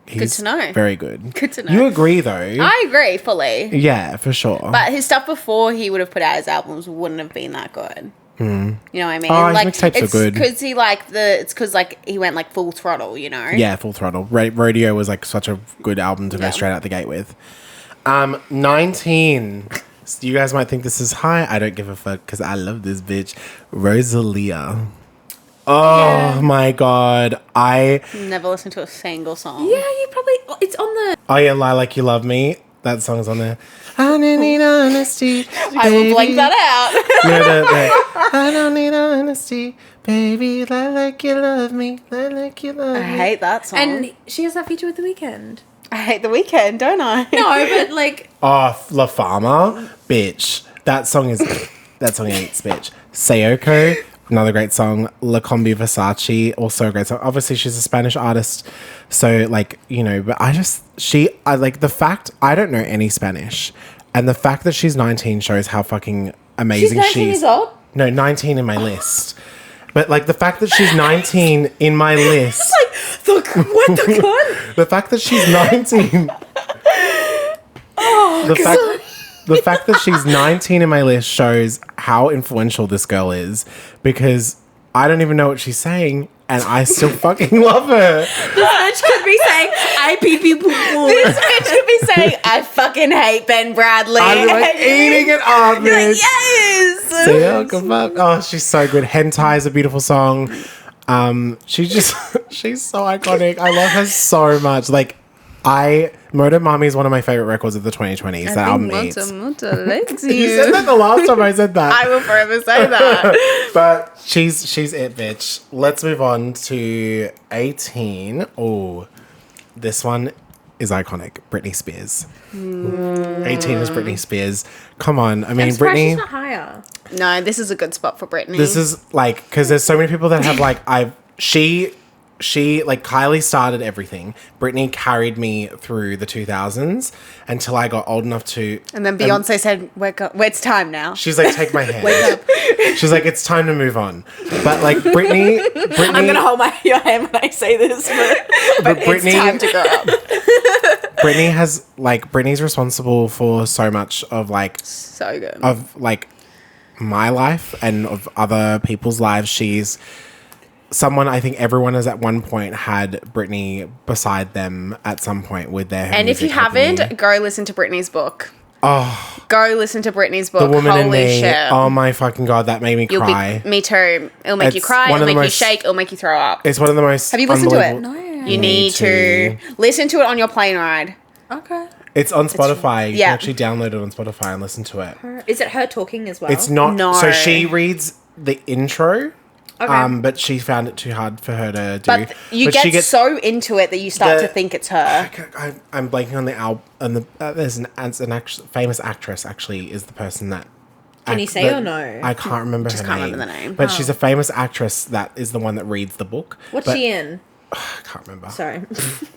Good to know. very good. Good to know. You agree, though? I agree fully. Yeah, for sure. But his stuff before he would have put out his albums wouldn't have been that good. You know what I mean? Oh, his like mixtapes are good. Because he it's because like he went like full throttle, you know? Yeah, Full Throttle. Rodeo was like such a good album to go straight out the gate with. 19. So you guys might think this is high. I don't give a fuck because I love this bitch. Rosalia. Oh my god. Never listened to a single song. Yeah, you probably. It's on the. Oh yeah, Lie Like You Love Me. That song's on there. I don't need honesty. I will blank that out. I don't need honesty, baby. Lie like you love me. Lie like you love me. I hate that song. And she has that feature with The Weeknd. I hate The Weeknd, don't I? No, but like. Oh, La Fama, bitch. That song eats, bitch. Sayoko, another great song. La Combi Versace, also a great song. Obviously, she's a Spanish artist, so like, you know. But I like the fact I don't know any Spanish, and the fact that she's 19 shows how fucking amazing She's 19 years old? No, 19 in my list. But like the fact that she's 19 in my list. What the god? The fact that she's 19. The fact that she's 19 in my list shows how influential this girl is, because I don't even know what she's saying and I still fucking love her. This bitch could be saying, I pee pee poo poo. This bitch could be saying, I fucking hate Ben Bradley. I'm like eating it up, bitch. Yes. Oh, she's so good. Hentai is a beautiful song. She's so iconic. I love her so much. Like, Moto Mami is one of my favorite records of the 2020s. That album eats. Moto likes You you. said that the last time I said that. I will forever say that. But she's it, bitch. Let's move on to 18. Oh, this one is iconic. Britney Spears. 18 is Britney Spears. Come on. I mean, Britney. She's not higher. No, this is a good spot for Britney. This is like, because there's so many people that have like, she like Kylie started everything. Britney carried me through the 2000s until I got old enough to. And then Beyonce said, "Wake up! It's time now." She's like, "Take my hand." Wake up! She's like, "It's time to move on." But like Britney, I'm gonna hold your hand when I say this, but It's time to grow up. Britney's responsible for so much of like So good. of like my life and of other people's lives. She's someone I think everyone has at one point had Britney beside them at some point with their And if you music helping haven't, go listen to Britney's book. Oh, Go listen to Britney's book. The Woman in Holy Me. shit. Oh my fucking god, that made me cry. Me too. It'll make you It's cry, one of it'll the make you most- shake, it'll make you throw up. It's one of the most. Have you listened to it? unbelievable- no. You need to listen to it on your plane ride. Okay. It's on Spotify. You yeah. can actually download it on Spotify and listen to it. Is it her talking as well? It's not. No. So she reads the intro. Okay. But she found it too hard for her to do. But you she get so into it that you start the- to think it's her. I'm blanking on the album. And there's an famous actress actually is the person that. Can you say or no? I can't remember her can't name. remember the name. But she's a famous actress that is the one that reads the book. What's But she in? I can't remember. Sorry.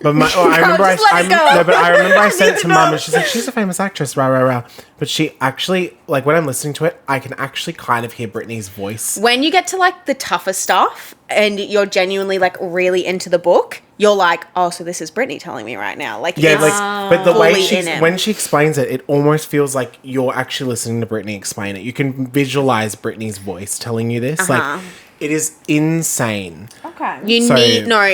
But I remember just let it go. no, but I remember I said it to mum and she's like, she's a famous actress, rah, rah, rah. But she actually, like when I'm listening to it, I can actually kind of hear Britney's voice. When you get to like the tougher stuff and you're genuinely like really into the book, you're like, oh, so this is Britney telling me right now. Like, Yeah, it's like, but the way fully in it. when she explains it, it almost feels like you're actually listening to Britney explain it. You can visualize Britney's voice telling you this. Like, it is insane. Okay.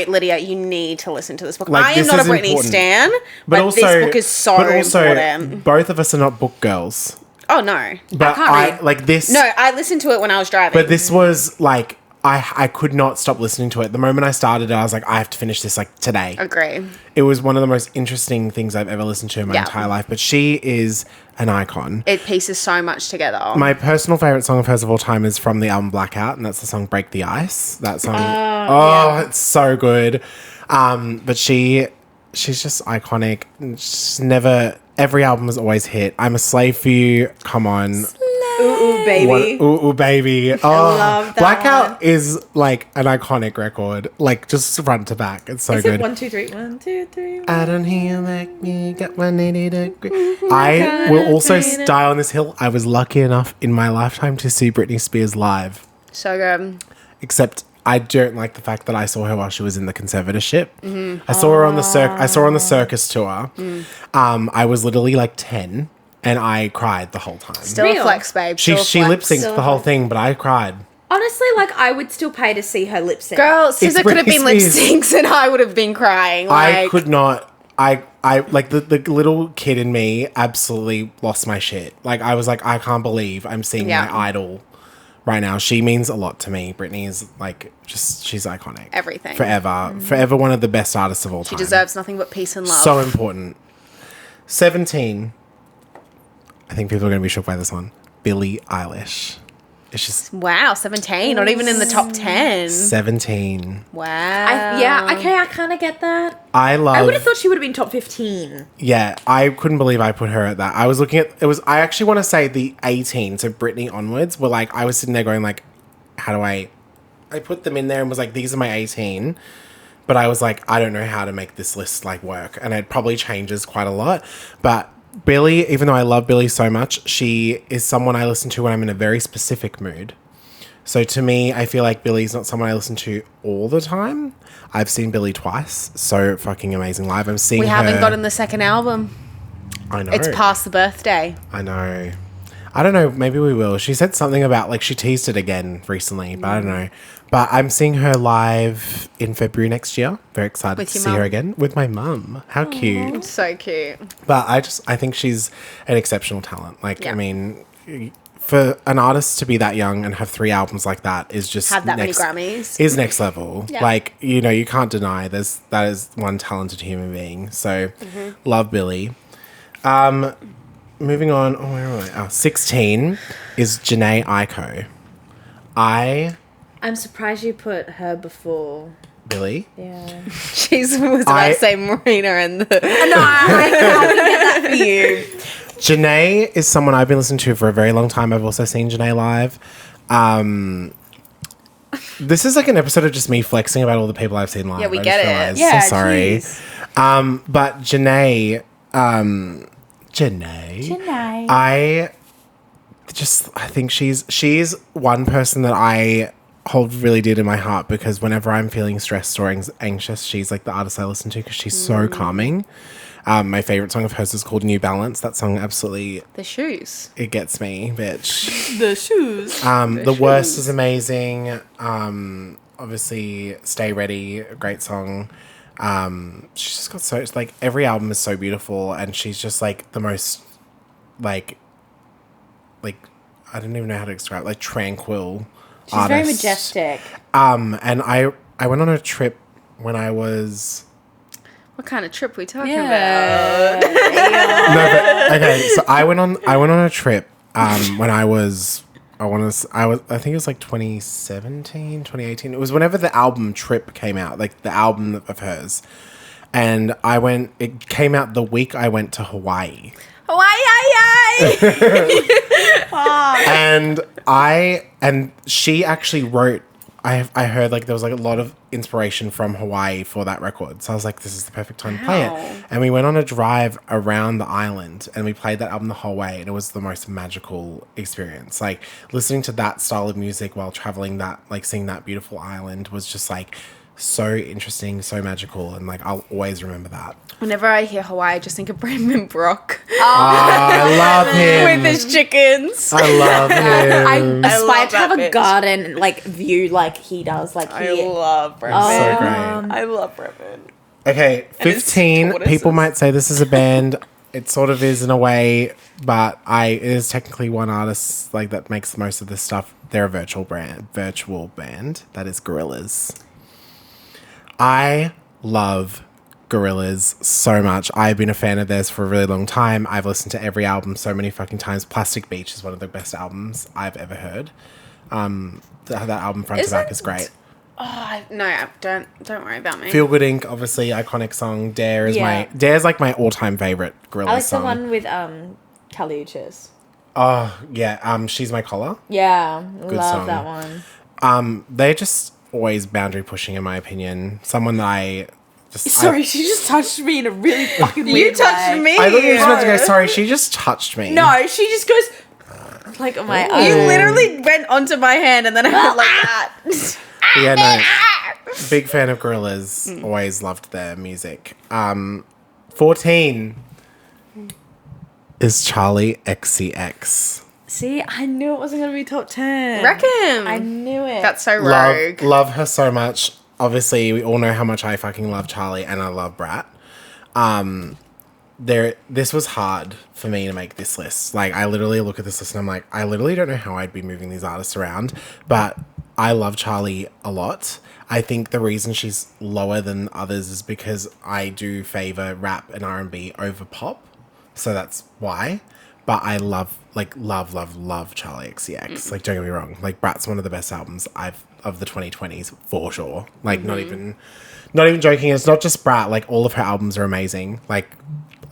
Lydia, you need to listen to this book. Like, I am this not a is Britney important. stan, but also, this book is so important. both of us are not book girls. Oh, no. But can't read. like this. No, I listened to it when I was driving. But this was like I could not stop listening to it. The moment I started it, I was like, I have to finish this like today. Agree. It was one of the most interesting things I've ever listened to in my Yeah. entire life. But she is an icon. It pieces so much together. My personal favorite song of hers of all time is from the album Blackout, and that's the song "Break the Ice." That song, it's so good. But she's just iconic. She's never. Every album has always hit. I'm a Slave for You. Come on. Ooh, baby. Ooh, baby. Oh, love that Blackout one. is like an iconic record. Like just front to back. It's so Is good. it 1, 2, 3? 1, 2, 3. I don't hear like me, got 180 degree. I will also die on this hill. I was lucky enough in my lifetime to see Britney Spears live. So good. except I don't like the fact that I saw her while she was in the conservatorship. I saw her on the circus tour. I was literally like 10 and I cried the whole time. Still a flex, babe. She Still a lip flex. synced the whole thing, but I cried. Honestly, like, I would still pay to see her lip sync. Girl, Scissor could have been lip Spears. syncs and I would have been crying. I could not. I like the little kid in me absolutely lost my shit. Like, I was like, I can't believe I'm seeing my idol right now. She means a lot to me. Britney is like, she's iconic. Everything. Forever. Forever one of the best artists of all time. She deserves nothing but peace and love. So important. 17. I think people are going to be shocked by this one. Billie Eilish. It's just Wow, 17. Not even in the top 10. 17. Wow. I kind of get that. I would have thought she would have been top 15. Yeah, I couldn't believe I put her at that. I was looking at I actually want to say the 18, so Britney onwards, were like, I was sitting there going like, how do I put them in there and was like, these are my 18. But I was like, I don't know how to make this list like work. And it probably changes quite a lot. But Billie, even though I love Billie so much, she is someone I listen to when I'm in a very specific mood. So to me, I feel like Billie's not someone I listen to all the time. I've seen Billie twice. So fucking amazing live. I'm seeing We her. haven't gotten the second album. I know. It's past the birthday. I know. I don't know. Maybe we will. She said something about, like, she teased it again recently, but I don't know. But I'm seeing her live in February next year. Very excited With to your see her mum? again. With my mum. How cute. So cute. But I think she's an exceptional talent. Like, Yeah. I mean, for an artist to be that young and have 3 albums like that is just Had that many Grammys. Is next level. Yeah. Like, you know, you can't deny that is one talented human being. So, love Billie. Moving on. Oh, where am I? 16 is Janae Aiko. I'm surprised you put her before. Billie. Yeah. She's was about to say Marina and the... No, I can get that for you. Janae is someone I've been listening to for a very long time. I've also seen Janae live. This is like an episode of just me flexing about all the people I've seen live. Yeah, we I get just it. realized. Yeah, So sorry. jeez. But Janae, I think she's one person that I hold really dear to my heart because whenever I'm feeling stressed or anxious, she's like the artist I listen to because she's so calming. My favorite song of hers is called New Balance. That song absolutely, The shoes. it gets me, bitch. The shoes. The Worst is amazing. Obviously, Stay Ready, a great song. She's just got so, like, every album is so beautiful and she's just like the most, like I don't even know how to describe it, like tranquil She's artist. very majestic. And I went on a trip when I was What kind of trip we talking Yeah. about? no, but okay. So I went on a trip when I think it was like 2017, 2018. It was whenever the album Trip came out, like the album of hers. And it came out the week I went to Hawaii. And she actually wrote, I heard like there was like a lot of inspiration from Hawaii for that record. So I was like, this is the perfect time to play Wow. it. And we went on a drive around the island and we played that album the whole way. And it was the most magical experience. Like listening to that style of music while traveling that, like seeing that beautiful island was just like so interesting, so magical. And like, I'll always remember that. Whenever I hear Hawaii, I just think of Brandon Brock I love him. with his chickens. I love him. I aspire love to have that a bitch. garden like view like he does. Like I he, love Brandon. So great. I love Brandon. Okay, his 15. tortoises. People might say this is a band. It sort of is in a way, but it is technically one artist like that makes most of this stuff. They're a virtual band. That is Gorillaz. I love Gorillaz so much. I've been a fan of theirs for a really long time. I've listened to every album so many fucking times. Plastic Beach is one of the best albums I've ever heard. That album front to back is great. Oh, no, don't worry about me. Feel Good Inc., obviously iconic song. Dare's like my all-time favorite Gorillaz I like song. the one with Caluchas. Oh yeah, She's My Collar. Yeah, love song. that one. They're just always boundary pushing in my opinion. Someone that I just Sorry, she just touched me in a really fucking You weird touched way. me. I thought you were just about to go, sorry, she just touched me. No, she just goes like on my You arm. literally went onto my hand and then I went like that. Yeah, no. Big fan of Gorillaz. Always loved their music. 14 is Charlie XCX. See, I knew it wasn't going to be top 10. Reckon. I knew it. That's so rogue. Love her so much. Obviously, we all know how much I fucking love Charlie and I love Brat. This was hard for me to make this list. Like, I literally look at this list and I'm like, I literally don't know how I'd be moving these artists around, but I love Charlie a lot. I think the reason she's lower than others is because I do favor rap and R&B over pop. So that's why. But I love Charlie XCX. Like, don't get me wrong. Like, Brat's one of the best albums of the 2020s for sure. Like, not even joking. It's not just Brat. Like, all of her albums are amazing. Like,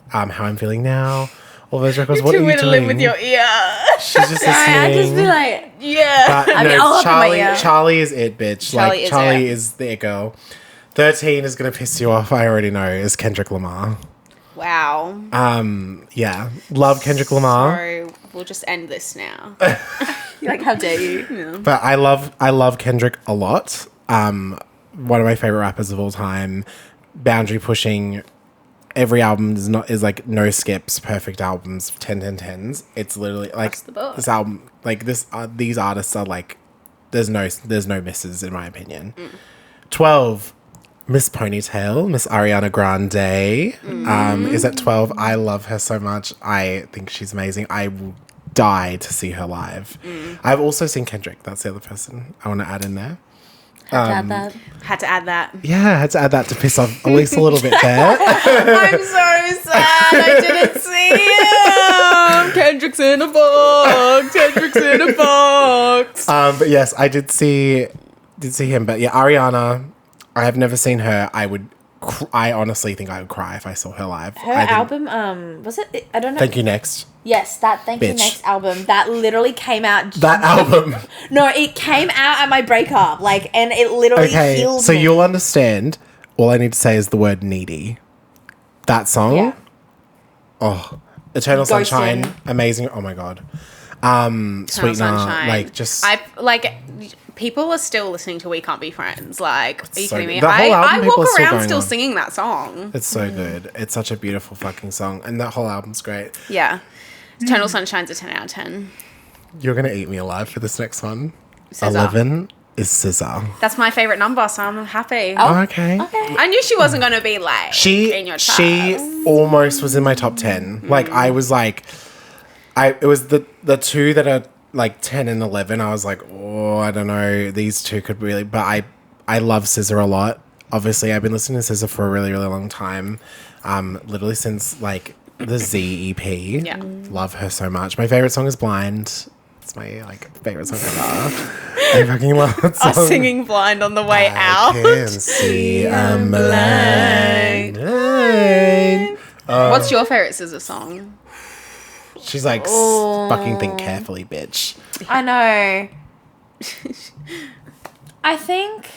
How I'm Feeling Now, all those records. What are you doing? Live with your ear. She's just listening. I just be like, Yeah. But I mean, I'll open my ear. Charlie is it, bitch. Charlie is is the it girl. 13 is gonna piss you off. I already know. Is Kendrick Lamar. Wow. Yeah, love Kendrick Lamar. So we'll just end this now. you're like, how dare you? Yeah. But I love Kendrick a lot. One of my favorite rappers of all time. Boundary pushing. Every album is like no skips, perfect albums, 10, 10, 10s. It's literally like Across the board. this album, like this. These artists are like, there's no misses in my opinion. 12, Miss Ponytail, Miss Ariana Grande, is at 12. I love her so much. I think she's amazing. I will die to see her live. I've also seen Kendrick. That's the other person I want to add in there. That. Had to add that. Yeah, I had to add that to piss off at least a little bit there. I'm so sad. I didn't see him. Kendrick's in a box. Kendrick's in a box. But yes, I did see him. But yeah, Ariana, I have never seen her. I honestly think I would cry if I saw her live. Her album, was it? I don't know. Thank You Next. Yes, that Thank You Bitch. Next album. That literally came out. That album. No, it came out at my breakup. Like, and it literally Okay, healed so me. you'll understand. All I need to say is the word needy. That song. Yeah. Oh, Eternal Ghosting. Sunshine, amazing. Oh my god. Sweetener, Sunshine. like just. People are still listening to We Can't Be Friends. Like, are you so kidding me? good. The whole album, I people walk are still around going still on. singing that song. It's so good. It's such a beautiful fucking song, and that whole album's great. Yeah. Eternal Sunshine's a 10 out of 10. You're gonna eat me alive for this next one. SZA. 11 is SZA. That's my favourite number, so I'm happy. Oh. Okay. I knew she wasn't going to be like in your charts. She almost was in my top 10. Like I was like, it was the two that are like 10 and 11. I was like, oh, I don't know. These two could really, but I love SZA a lot. Obviously, I've been listening to SZA for a really, really long time. Literally since like the Z EP. Yeah. Love her so much. My favorite song is Blind. It's my like favorite song ever. I fucking love that song. Us singing Blind on the way I out. can see I'm blind. What's your favourite SZA song? She's like, fucking think carefully, bitch. I know. I think.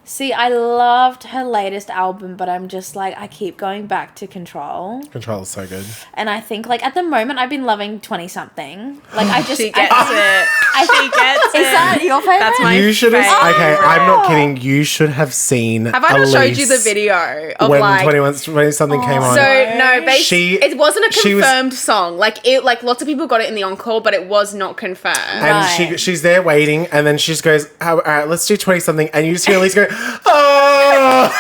See, I loved her latest album, but I'm just like, I keep going back to Control. Control is so good. And I think, like, at the moment, I've been loving 20-something. Like, I just... She gets I, it. She gets it. Is that your favorite? That's my You should have. favourite. Okay, I'm not kidding. You should have seen. Have I not showed you the video of when like... 20 something came on? So no, basically, it wasn't a she was- confirmed song. Like lots of people got it in the encore, but it was not confirmed. and Right. she's there waiting, and then she just goes, "All right, let's do 20 something," and you just hear Elise go, "Oh."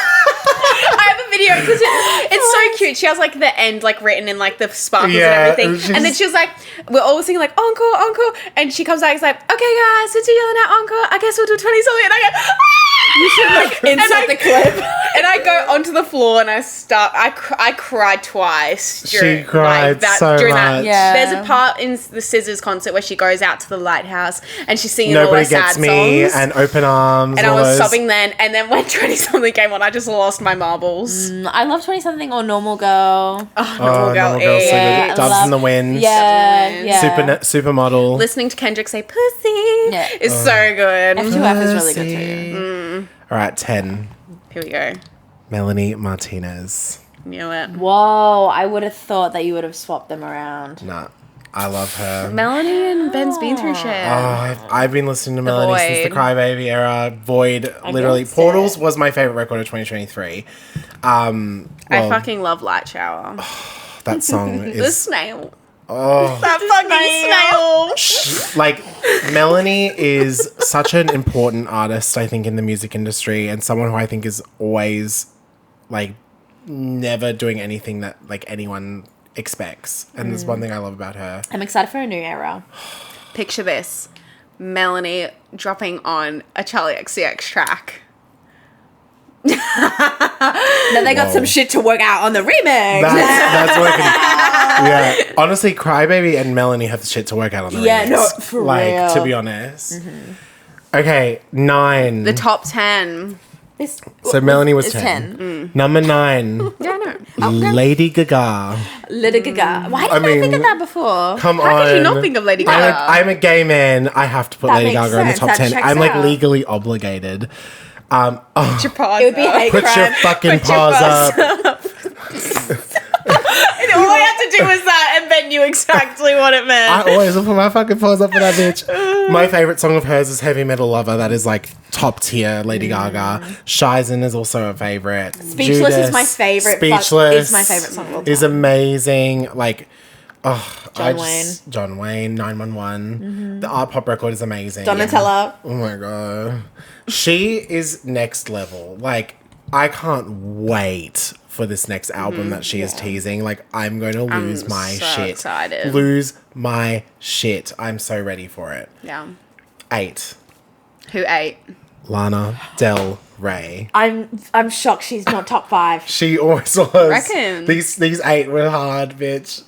I have a video because it's so cute. She has like the end like written in like the sparkles Yeah, and everything, and then she was like, "We're all singing like encore, encore," and she comes out, and is like, "Okay, guys, since you're yelling out encore, I guess we'll do 20 something," and I go, "Ah!" You should, like, insert the clip. And I go onto the floor and I start. I cried twice. She cried so during much. That. Yeah. There's a part in the Scissors concert where she goes out to the lighthouse and she's singing all Nobody her sad Gets Me songs. and Open Arms. And I all was those. sobbing then. And then when 20 something came on, I just lost my marbles. I love 20-something or Normal Girl. Oh, Oh, Normal Girl. Normal Girl, so Yeah, good. I Doves love- in the Wind. Yeah, Wind. yeah. Supermodel. Listening to Kendrick say "pussy" Yeah. is so good. F2F is really good too. All right, 10. Here we go. Melanie Martinez. Knew it. Whoa, I would have thought that you would have swapped them around. Nah. I love her. Melanie and Ben's been through shit. I've been listening to Melanie since the Void. Crybaby era. Void, literally. Against Portals it. was my favorite record of 2023. I fucking love Light Shower. That song The is snail. oh That fucking snail. like Melanie is such an important artist, I think, in the music industry, and someone who I think is always like never doing anything that like anyone expects. And there's one thing I love about her. I'm excited for a new era. Picture this. Melanie dropping on a Charlie XCX track. Then they got Whoa. some shit to work out on the remix. That's working. Yeah, honestly, Crybaby and Melanie have shit to work out on the Yeah, remix. no, for like, real. to be honest. Okay, 9. The top 10. This- So Melanie was it's 10. Number 9, Yeah, I know. Lady Gaga. Lady Gaga. Why didn't I, mean, think of that before? Come How on. could you not think of Lady Gaga? I'm a gay man. I have to put That Lady makes Gaga in the sense. top That 10. checks I'm like out. legally obligated. Oh, Japan. It would be hate put your crime. fucking Put your paws paws up. All I had to do was that, and Ben knew exactly what it meant. I always put my fucking paws up for that bitch. My favorite song of hers is Heavy Metal Lover. That is like top tier Lady Gaga. Shizen is also a favorite. Speechless is my favorite. Speechless Is my favorite song of all is time. amazing. Like, John Wayne. John Wayne, 911. The art pop record is amazing. Donatella. Oh my god. She is next level. Like, I can't wait for this next album that she is teasing. Like, I'm going to lose my so shit. excited. Lose my shit. I'm so ready for it. Yeah. 8. Who ate? Lana Del Rey. I'm shocked she's not top 5. She always was. Reckon. These 8 were hard, bitch.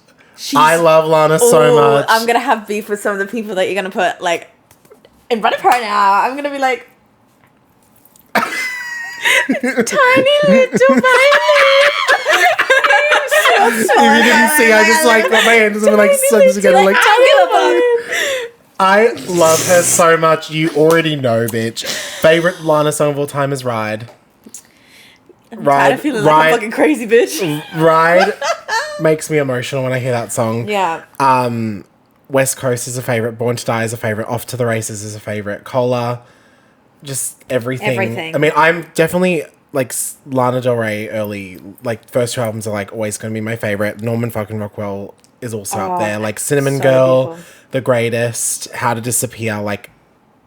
I love Lana so Ooh, much. I'm gonna have beef with some of the people that you're gonna put like in front of her now. I'm gonna be like tiny little violin. If you didn't see, I just like got my hands and like stuck together like. I love her so much. You already know, bitch. Favorite Lana song of all time is Ride. I'm feeling like a fucking crazy bitch. Ride makes me emotional when I hear that song. Yeah. West Coast is a favorite. Born to Die is a favorite. Off to the Races is a favorite. Cola, just everything. Everything. I mean, I'm definitely like Lana Del Rey early. Like first 2 albums are like always going to be my favorite. Norman fucking Rockwell is also up there. Like Cinnamon so Girl, beautiful. The Greatest, How to Disappear. Like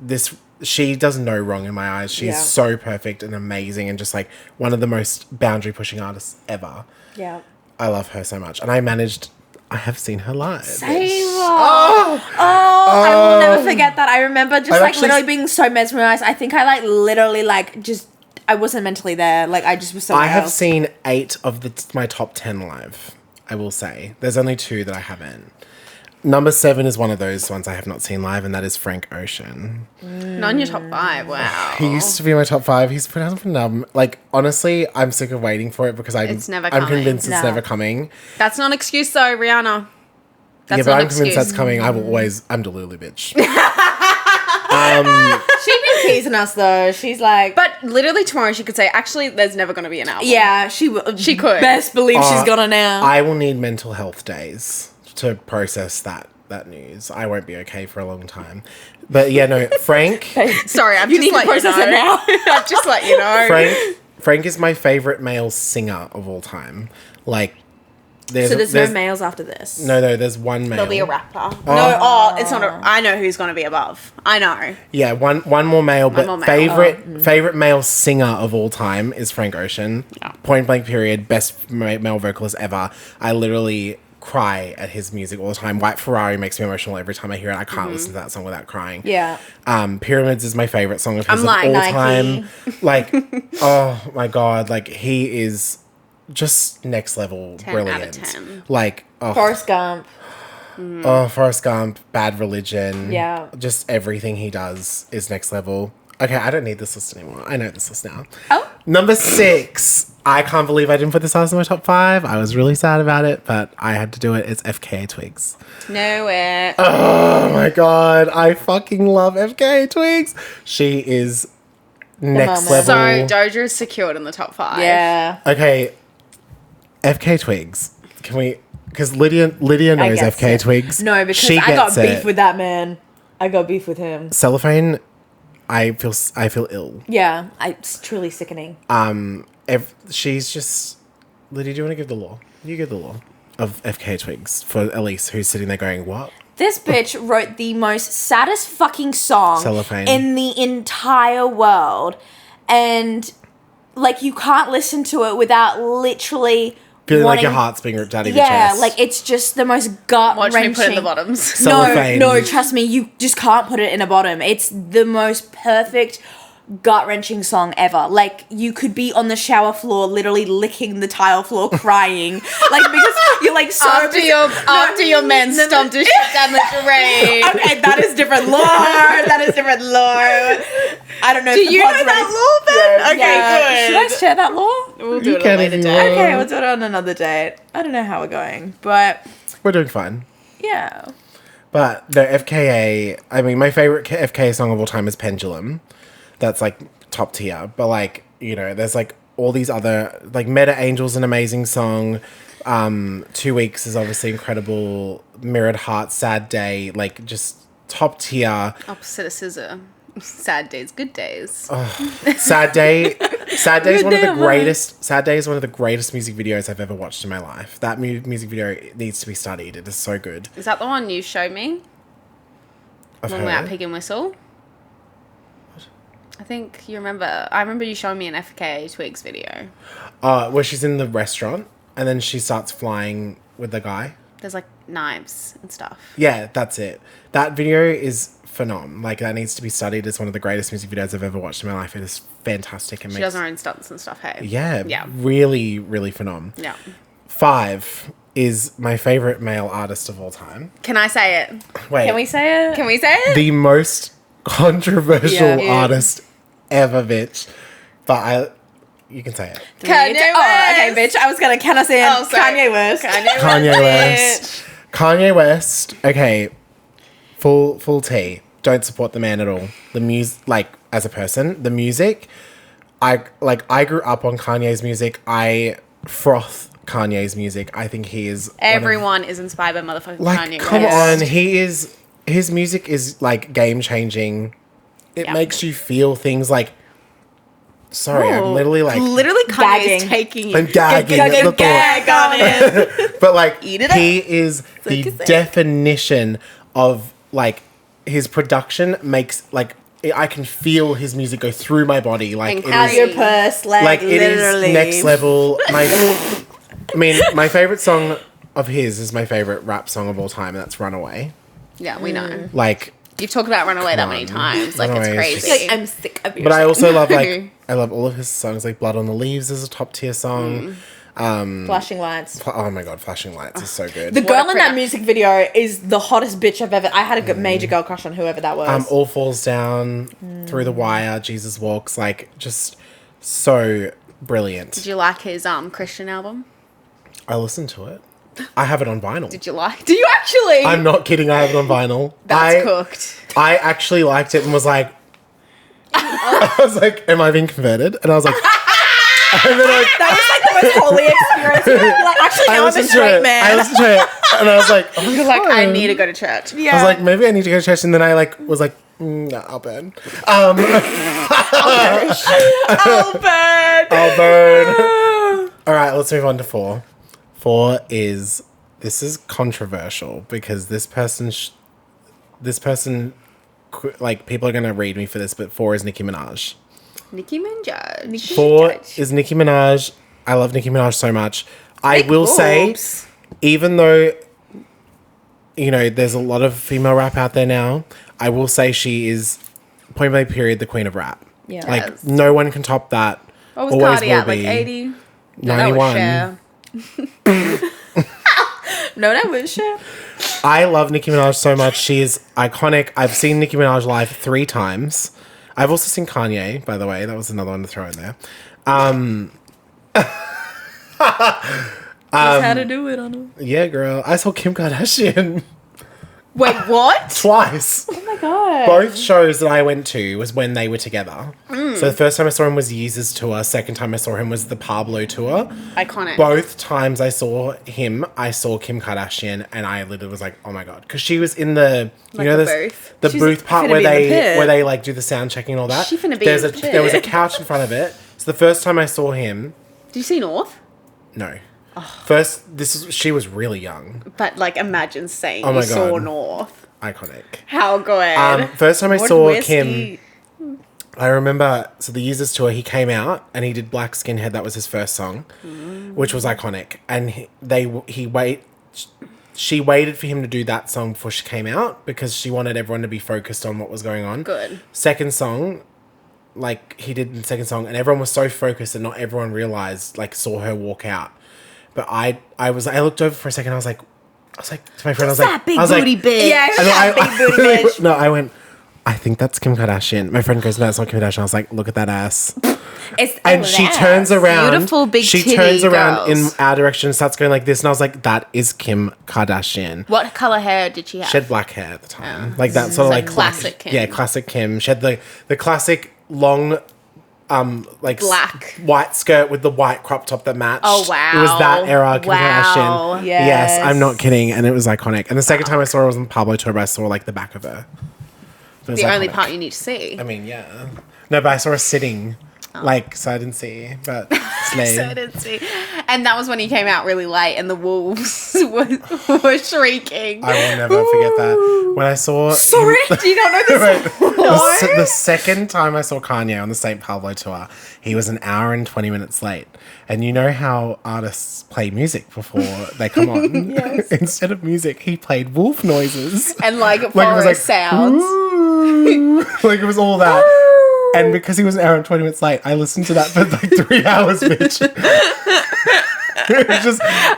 this, she does no wrong in my eyes. She's Yeah. so perfect and amazing and just like one of the most boundary pushing artists ever. Yeah. I love her so much, and I have seen her live. Same. I will never forget that. I remember just I've like actually- literally being so mesmerized. I think I like literally like just I wasn't mentally there. Like I just was so. I have seen 8 of my top 10 live. I will say there's only 2 that I haven't. Number 7 is one of those ones I have not seen live, and that is Frank Ocean. Not in your top 5. Wow. He used to be my top 5. He's put out an album. Like honestly, I'm sick of waiting for it because It's never I'm coming. convinced it's No. never coming. That's not an excuse though, Rihanna. That's Yeah, but not I'm an convinced excuse. that's coming. I'm Delulu, bitch. She's been teasing us though. She's like, But literally tomorrow she could say, actually, there's never going to be an album. yeah, she could. best believe she's gonna now. I will need mental health days to process that news. I won't be okay for a long time. But yeah, no, Frank. Sorry, I've You just need to let you process know. it now. I've just let you know. Frank is my favorite male singer of all time. Like, so there's no males after this. No, there's one male. There'll be a rapper. No, it's not I know who's going to be above. I know. Yeah, one more male, but more male. favorite male singer of all time is Frank Ocean. Yeah. Point blank period, best male vocalist ever. I literally cry at his music all the time. White Ferrari makes me emotional every time I hear it. I can't listen to that song without crying. Yeah. Pyramids is my favorite song of his I'm of like all Nike. time. Like, oh my god, like he is just next level 10 brilliant. out of 10. Like, Forrest Gump. Forrest Gump, Bad Religion. Yeah. Just everything he does is next level. Okay, I don't need this list anymore. I know this list now. Oh. Number 6. I can't believe I didn't put this artist in my top 5. I was really sad about it, but I had to do it. It's FKA Twigs. Nowhere. Oh my god, I fucking love FKA Twigs. She is next moment. level. So Doja is secured in the top 5. Yeah. Okay, FK Twigs. Can we because Lydia knows gets FK it. Twigs. No, because She I got gets it. beef with that man. I got beef with him. Cellophane, I feel ill. Yeah, it's truly sickening. She's just Lydia. Do you want to give the law? You give the law of FK Twigs for Elise, who's sitting there going, "What?" This bitch wrote the most saddest fucking song Cellophane. in the entire world. And, like, you can't listen to it without literally Feeling like your wanting- heart's being ripped out of your chest. Yeah, like, it's just the most Watch gut-wrenching. me put it in the bottoms. Cellophane. No, trust me, you just can't put it in a bottom. It's the most perfect gut-wrenching song ever. Like, you could be on the shower floor literally licking the tile floor crying. Like, because you're like so after your men stomped a shit down the drain. Okay, that is different lore. That is different lore. I don't know. Do if the you pod's know ready. that lore then? Yeah. Okay, Should I good. share that lore? We'll do You it can on a if later you day. want. Okay, we'll do it on another date. I don't know how we're going, but We're doing fine. yeah. But the FKA, I mean, my favorite FKA song of all time is Pendulum. That's like top tier. But like, you know, there's like all these other, like Meta Angel's an amazing song. 2 Weeks is obviously incredible. Mirrored Heart, Sad Day, like just top tier. Opposite of Scissor. Sad days, good days. Sad Day. Sad Day is one of the Goddamn, greatest. Sad Day is one of the greatest music videos I've ever watched in my life. That music video needs to be studied. It is so good. Is that the one you showed me Of when her. we were at Pig and Whistle? I think you remember. I remember you showing me an FK Twigs video. Where she's in the restaurant and then she starts flying with the guy. There's like knives and stuff. Yeah, that's it. That video is phenomenal. Like, that needs to be studied. It's one of the greatest music videos I've ever watched in my life. It is fantastic. It She makes, does her own stunts and stuff, hey? yeah, really, really phenomenal. Yeah. 5 is my favorite male artist of all time. Can I say it? Wait, Can we say it? Can we say it? the most controversial Yeah. artist ever, bitch. But you can say it. Kanye Oh, okay, West. bitch. I was gonna. Can I say it? Oh, sorry. Kanye West. Kanye West. Kanye West. Okay, full T. Don't support the man at all. The music, like, as a person, the music. I grew up on Kanye's music. I froth Kanye's music. I think he is Everyone is inspired by motherfucking like, Kanye come West. on, his music is like game changing. It Yeah. makes you feel things like. Sorry, I'm literally like. Literally Kanye's Gagging. taking I'm gagging at the thought. gag on it. But like, Eat it he is the like a definition of like his production makes like I can feel his music go through my body. Like And it Out is, your purse, like it literally. is next level. I mean, my favorite song of his is my favorite rap song of all time, and that's "Runaway." Yeah, we know. Like, You've talked about Runaway that Come many on. times. Like, Runaway it's is crazy. Like, I'm sick of you. but I also love No. like I love all of his songs. Like "Blood on the Leaves" is a top tier song. Flashing lights. Oh my god, "Flashing Lights" is so good. The What a girl in that produ- music video is the hottest bitch I've ever. I had a major girl crush on whoever that was. All Falls Down, Through the Wire, Jesus Walks, like just so brilliant. Did you like his Christian album? I listened to it. I have it on vinyl. Did you like? Do you actually? I'm not kidding. I have it on vinyl. That's cooked. I actually liked it and was like, I was like, am I being converted? And I was like, and then that was like the most holy experience. You're like, actually, now I'm a listened to straight it. I man. listened to it and I was like, oh my You're like, I God. need to go to church. Yeah. I was like, maybe I need to go to church. And then I like was like, nah, I'll burn. Albert. I'll burn. All right, let's move on to 4. 4 is, this is controversial because this person, like, people are going to read me for this, but 4 is Nicki Minaj. Nicki Minaj. 4 is Nicki Minaj. I love Nicki Minaj so much. I will say, even though, you know, there's a lot of female rap out there now, I will say she is, point blank period, the queen of rap. Yeah. Like, Yes. no one can top that. What was Always Cardi will at? Like be. 80? No, 91. that was Cher. No, that was shit. I love Nicki Minaj so much. She is iconic. I've seen Nicki Minaj live 3 times. I've also seen Kanye, by the way. That was another one to throw in there. Just had to do it on him. Yeah, girl. I saw Kim Kardashian. Wait, what? Twice. Oh my god. Both shows that I went to was when they were together. So the first time I saw him was Yeezus tour. Second time I saw him was the Pablo tour. Iconic. Both times I saw him, I saw Kim Kardashian, and I literally was like, "Oh my god!" Because she was in the Like the booth? the She's booth part finna where be in the they pit. like do the sound checking and all that. She finna be There's in the there was a pit. couch in front of it. So the first time I saw him, Did you see North? no. First, she was really young, But like, imagine saying Oh my you saw God. North. iconic. How good. First time I More saw whiskey. Kim, I remember, so the Yeezus tour, he came out and he did Black Skinhead. That was his first song, which was iconic. And she waited for him to do that song before she came out because she wanted everyone to be focused on what was going on. Good. Second song, like he did the second song, and everyone was so focused and not everyone realized, like saw her walk out. But I looked over for a second. I was like to my friend, I was like, that big I was like, booty bitch. Yeah, and then that big booty bitch. No, I went, I think that's Kim Kardashian. My friend goes, no, it's not Kim Kardashian. I was like, look at that ass. It's And she turns around. Beautiful big She titty turns around girls. in our direction and starts going like this. And I was like, that is Kim Kardashian. What color hair did she have? She had black hair at the time. Like that sort of like like classic Kim. Yeah, classic Kim. She had the classic long like Black. white skirt with the white crop top that matched. Oh, wow. It was that era Kim Wow. Kardashian. Yes. Yes, I'm not kidding. And it was iconic. And the second time I saw her was on Pablo tour, but I saw like the back of her. It was The only iconic. part you need to see. I mean, yeah. No, but I saw her sitting. Like, so I didn't see. But slay. So I didn't see. And that was when he came out really late and the wolves were shrieking. I will never forget that. When I saw Sorry, do you not know this? the second time I saw Kanye on the St. Pablo tour, he was an hour and 20 minutes late. And you know how artists play music before they come on? Yes. Instead of music, he played wolf noises. And like Like, it was forest like, sounds. "Ooh." Like, it was all that. And because he was an hour and 20 minutes late, I listened to that for like 3 hours, bitch. It was just, At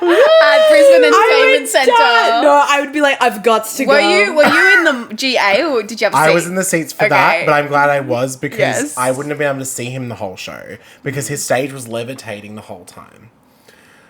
Brisbane Entertainment Centre. No, I would be like, I've got to go. Were you in the GA or did you have a seat? I was in the seats for that, but I'm glad I was because Yes. I wouldn't have been able to see him the whole show because his stage was levitating the whole time.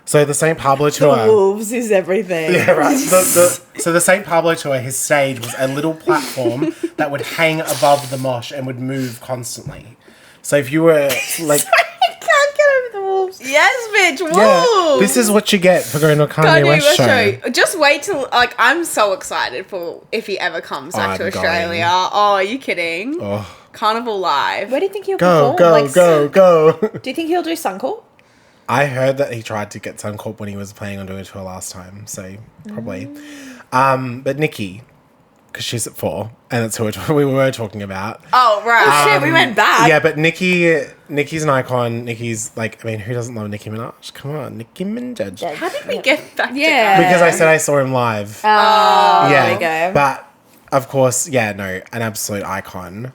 So the St. Pablo The tour. wolves is everything. Yeah, right. So the St. Pablo tour, his stage was a little platform that would hang above the mosh and would move constantly. So if you were like, I can't get over the wolves. Yes, bitch, wolves. yeah, this is what you get for going to a Kanye West show. Just wait till I'm so excited for if he ever comes back to I'm going. Australia. Oh, are you kidding? Oh, Carnival Live. Where do you think he'll go, perform? go. Do you think he'll do Suncorp? I heard that he tried to get Suncorp when he was planning on doing a tour last time, so probably. But Nikki, because she's at 4, and that's who we were talking about. Oh, right. Shit, we went back. Yeah, but Nikki's an icon. Nikki's like, I mean, who doesn't love Nicki Minaj? Come on, Nicki Minaj. How did we get back Yeah. to Because I said I saw him live. Oh, yeah, there we go. but of course, yeah, no, an absolute icon.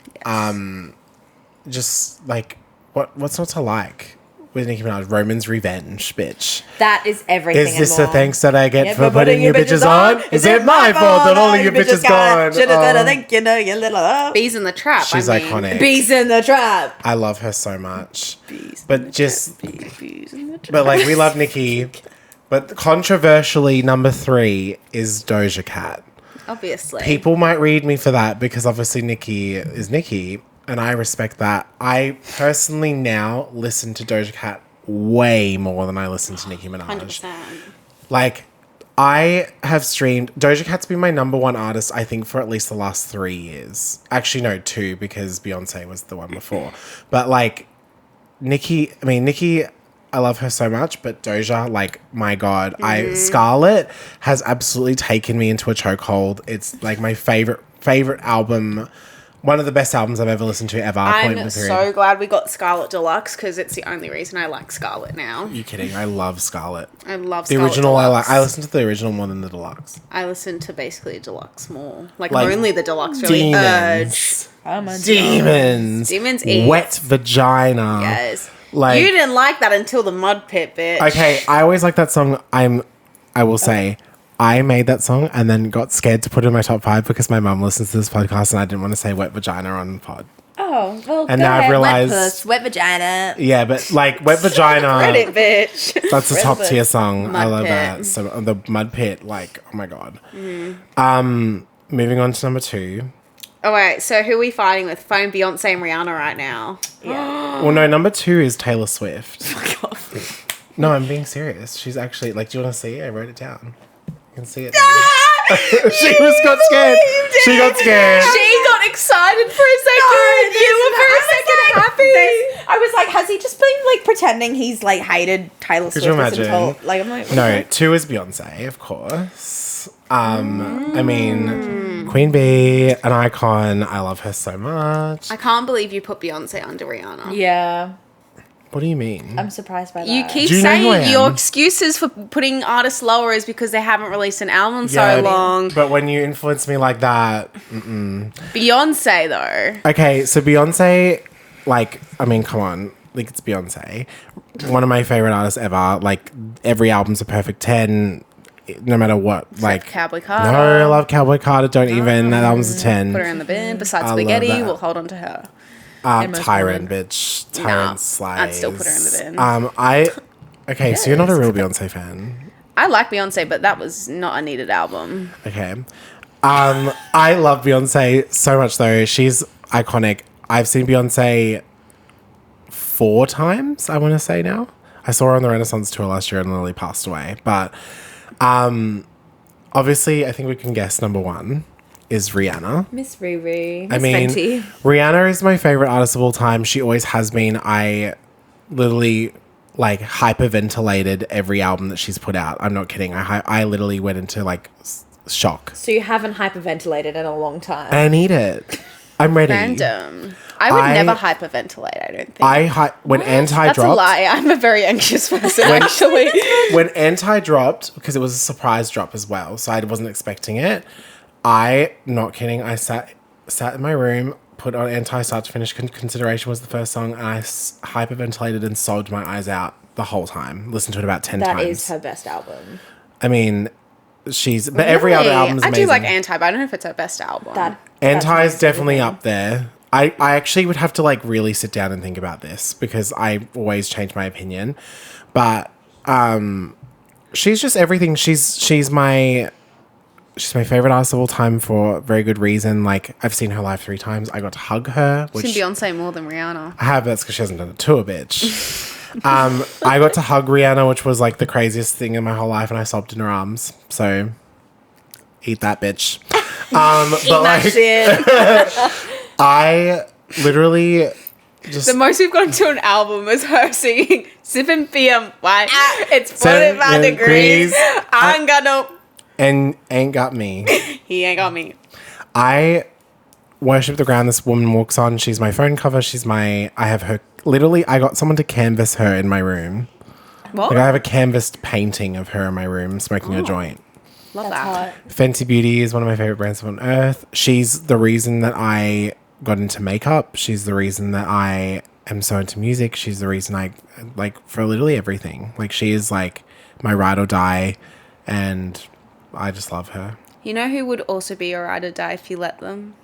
Just like what's not to like with Nicki Minaj? Roman's Revenge, bitch. That is everything. Is this and the more. thanks that I get Yeah, for putting you bitches on? Is it my fault that all of you bitches gone? Should have said, I Oh. think you know, you little. Bees in the Trap? She's I mean. iconic. Bees in the trap. I love her so much. Bees in But the just, trap, bees in the trap. but like we love Nicki. But controversially, number 3 is Doja Cat. Obviously. People might read me for that because obviously Nicki is Nicki, and I respect that. I personally now listen to Doja Cat way more than I listen to Nicki Minaj. 100%. Like, I have streamed... Doja Cat's been my number 1 artist, I think, for at least the last 3 years. Actually, no, 2, because Beyonce was the one before. But, like, Nicki... I mean, Nicki... I love her so much, but Doja, like, my God. Scarlet has absolutely taken me into a chokehold. It's, like, my favorite album... One of the best albums I've ever listened to ever. I'm so glad we got Scarlet Deluxe because it's the only reason I like Scarlet now. You kidding? I love Scarlet. I love The Scarlet original Deluxe. I listen to the original more than the deluxe. I listen to basically Deluxe more. Like Like, only the Deluxe really. Urge. Oh my Demons. Demons eat. Wet vagina. Yes. Like, You didn't like that until the Mud Pit, bitch. okay, I always like that song. I will say, I made that song and then got scared to put it in my top 5 because my mum listens to this podcast and I didn't want to say wet vagina on the pod. Oh, well, And go now I've ahead. realised- Wet puss, wet vagina. Yeah, but like wet vagina, Reddit, bitch. that's a top Reddit. tier song. I Mud love Pit. that. So the Mud Pit, like, oh my God. moving on to number 2. Oh, wait. So who are we fighting with? Fighting Beyonce and Rihanna right now. Yeah. Well, no, number 2 is Taylor Swift. Fuck off. No, I'm being serious. She's actually, like, do you want to see it? I wrote it down. You can see it. Got scared. She got scared. She got excited for a second. You were for a second happy. I was like, has he just been like pretending he's like hated Taylor Swift? you imagine? Like, I'm like, No, 2 is Beyonce, of course. I mean, Queen Bee, an icon. I love her so much. I can't believe you put Beyonce under Rihanna. Yeah, What do you mean? I'm surprised by that. You keep Do you know who I saying your am? excuses for putting artists lower is because they haven't released an album in so long. But when you influence me like that, Beyonce, though. okay. So Beyonce, like, I mean, come on, like it's Beyonce, one of my favorite artists ever. Like every album's a perfect 10, no matter what. Like Cowboy Carter. No, I love Cowboy Carter. Don't even. That album's a 10. Put her in the bin. Besides I love Spaghetti, that. we'll hold on to her. most Tyrant, women. bitch. Tyrant Nah, slays. I'd still put her in the bin. Okay, so you're not a real Beyonce fan. I like Beyonce, but that was not a needed album. Okay. I love Beyonce so much though. She's iconic. I've seen Beyonce 4 times, I want to say now. I saw her on the Renaissance tour last year and Lily passed away. But obviously, I think we can guess number 1 is Rihanna. Miss Riri. I mean, Fenty. Rihanna is my favorite artist of all time. She always has been. I literally like hyperventilated every album that she's put out. I'm not kidding. I literally went into like shock. So you haven't hyperventilated in a long time. I need it. I'm ready. Random. I would I- never hyperventilate, I don't think. When Anti That's a dropped. lie. I'm a very anxious person, actually. When Anti dropped, because it was a surprise drop as well, so I wasn't expecting it. Not kidding, I sat in my room, put on Anti start to finish. Consideration was the first song, and I hyperventilated and sobbed my eyes out the whole time. Listened to it about 10 times. That is her best album. I mean, but every other album is I amazing. do like Anti, but I don't know if it's her best album. Anti is definitely up there. I actually would have to like really sit down and think about this because I always change my opinion. But she's just everything. She's my favorite artist of all time for very good reason. Like I've seen her live 3 times. I got to hug her. I've seen Beyonce more than Rihanna. I have. That's because she hasn't done a tour, bitch. I got to hug Rihanna, which was like the craziest thing in my whole life, and I sobbed in her arms. So eat that, bitch. But like, Shit. I literally just The most we've gone to an album is her singing 7 p.m. Why? It's 45 7 degrees. degrees. I ain't got no... and ain't got me. He ain't got me. I worship the ground this woman walks on. She's my phone cover. I have her. Literally, I got someone to canvas her in my room. What? Like I have a canvassed painting of her in my room smoking a joint. Love That's that. hot. Fenty Beauty is one of my favorite brands on earth. She's the reason that I got into makeup. She's the reason that I am so into music. She's the reason I like for literally everything. Like she is like my ride or die, and I just love her. You know who would also be your ride or die if you let them?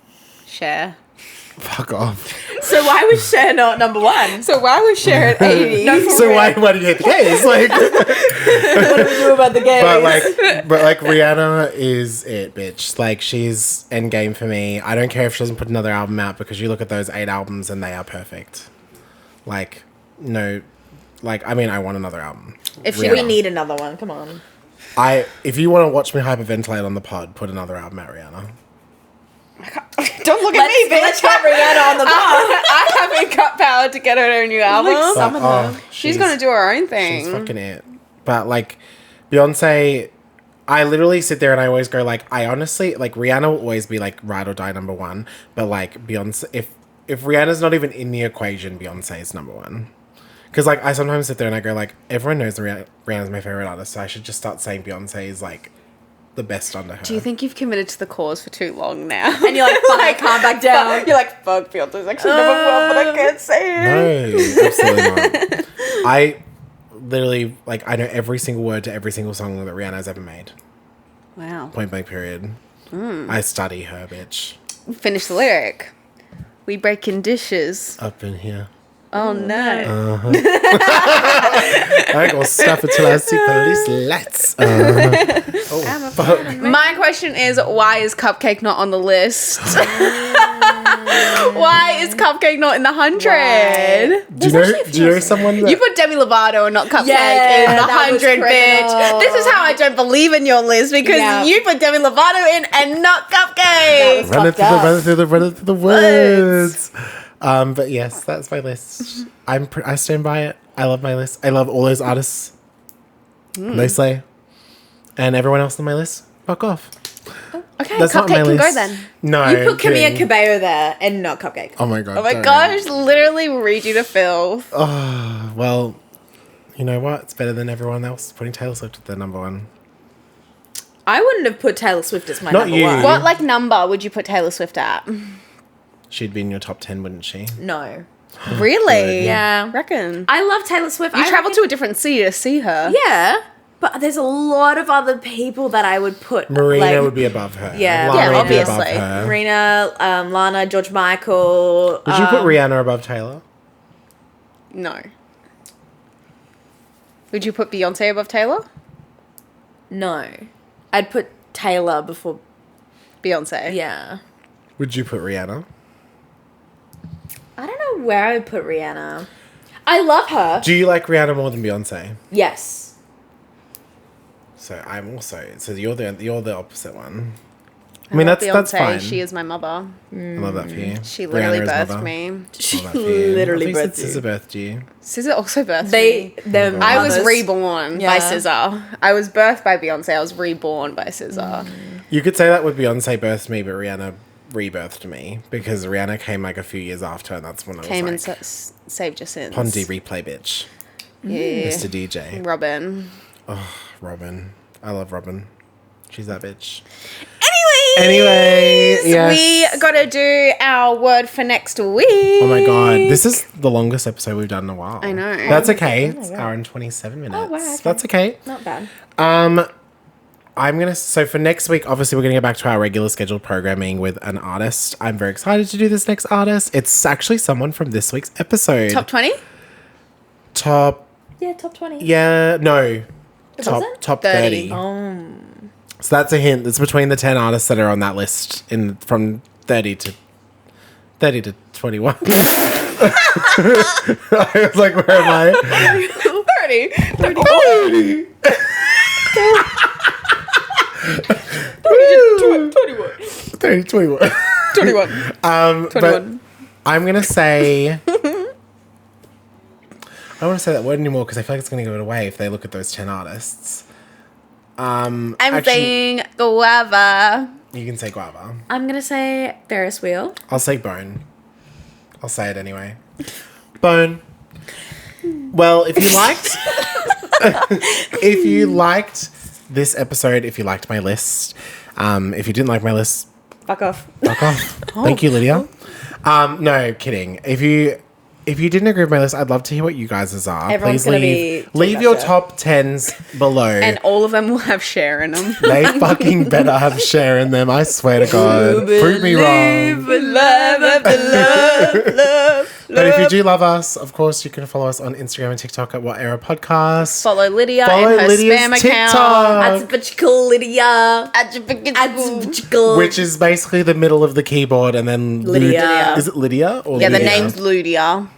Cher. Fuck off. So why was Cher not number 1? So why was Cher at 80? So why do you hate the gays? Like, What do we do about the gays? but like Rihanna is it, bitch. Like she's endgame for me. I don't care if she doesn't put another album out because you look at those 8 albums and they are perfect. Like, no, like I mean, I want another album. If Rihanna. We need another one. Come on. If you want to watch me hyperventilate on the pod, put another album out, Rihanna. Don't look at me, bitch. Let's get Rihanna on the bar. I haven't got power to get her a new album. Like some of them. She's gonna do her own thing. She's fucking it. But like Beyonce, I literally sit there and I always go like, I honestly like Rihanna will always be like ride or die number 1. But like Beyonce, if Rihanna's not even in the equation, Beyonce is number 1. Because like I sometimes sit there and I go like, everyone knows Rihanna's my favorite artist, so I should just start saying Beyonce is like the best under her. Do you think you've committed to the cause for too long now? And you're like, fuck, I can't back down. You're like, fuck, Beyonce's actually number 1, but I can't say it. No, absolutely not. I literally like I know every single word to every single song that Rihanna's ever made. Wow. Point blank period. I study her, bitch. Finish the lyric. We breaking dishes. Up in here. Oh no. I gonna stuff it till I see police lights. Oh, fuck. My question is, why is Cupcake not on the list? Why is Cupcake not in the 100? Right. Do you know someone that... You put Demi Lovato and not Cupcake Yeah, in the that was 100, bitch. criminal. This is how I don't believe in your list, because Yeah. you put Demi Lovato in and not Cupcake. Run it fucked through the woods. But yes, that's my list. I stand by it. I love my list. I love all those artists. They slay. And everyone else on my list, fuck off. Okay, That's not my Cupcake can go list. then. No. You put Camilla kidding. Cabello there and not Cupcake. Oh my god. Oh my don't. gosh, literally read you to filth. Oh, well, you know what? It's better than everyone else putting Taylor Swift at their number one. I wouldn't have put Taylor Swift as my Not number you. one. What like number would you put Taylor Swift at? She'd be in your top 10, wouldn't she? No. Really? Yeah. Reckon. I love Taylor Swift. You traveled to a different city to see her. Yeah. But there's a lot of other people that I would put. Marina like, would be above her. Yeah. Lana Yeah, would be obviously. above her. Marina, Lana, George Michael. Would you put Rihanna above Taylor? No. Would you put Beyonce above Taylor? No. I'd put Taylor before. Beyonce. Yeah. Would you put Rihanna? I don't know where I would put Rihanna. I love her. Do you like Rihanna more than Beyonce? Yes. So I'm also. So you're the opposite one. I I mean love that's Beyonce. fine. She is my mother. I love that for you. She literally Rihanna is birthed mother. me. She Love that for you. literally I think birthed you. SZA birthed you. SZA also birthed They, me. they're I was mothers. reborn by Yeah. SZA. I was birthed by Beyonce. I was reborn by SZA. You could say that with Beyonce birthed me, but Rihanna rebirthed me because Rihanna came like a few years after, and that's when I Came and was like, saved your sins. Pondy replay bitch, Yeah. Mr. DJ, Robin. Robin. I love Robin. She's that bitch. Anyways, yes. we gotta do our word for next week. Oh my god, this is the longest episode we've done in a while. I know. That's okay. It's an hour and 27 minutes. Oh, wow, okay. That's okay. Not bad. So for next week, obviously we're gonna get back to our regular scheduled programming with an artist. I'm very excited to do this next artist. It's actually someone from this week's episode. Top 20? Top Yeah, top 20. yeah, no. Top it? top 30. 30. So that's a hint. It's between the 10 artists that are on that list from 30 to 21. I was like, where am I? 30. 30. 30, 21. 21. 21. 21. I'm going to say... I don't want to say that word anymore because I feel like it's going to give it away if they look at those 10 artists. I'm actually, saying guava. You can say guava. I'm going to say Ferris wheel. I'll say bone. I'll say it anyway. Bone. Well, if you liked this episode, if you liked my list, if you didn't like my list, Fuck off. fuck off. Thank you, Lydia. No, kidding. If you didn't agree with my list, I'd love to hear what you guys' are. Everyone's Please gonna be leave your Tea top 10s below. And all of them will have share in them. They fucking better have share in them. I swear to God. Prove me wrong. But if you do love us, of course, you can follow us on Instagram and TikTok at What Era Podcast. Follow Lydia Follow and her Lydia's spam TikTok. That's vertical, Lydia. That's vertical. Which is basically the middle of the keyboard and then Lydia. Is it Lydia or Yeah, the Lydia? name's Ludia.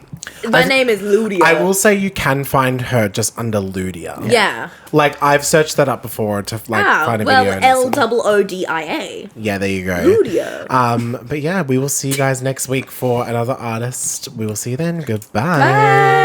My name is Ludia. I will say you can find her just under Ludia. Yeah. Like I've searched that up before to find a well, video. and it's- LOODIA. Yeah, there you go. Ludia. But yeah, we will see you guys next week for another artist. We will see you then. Goodbye. Bye.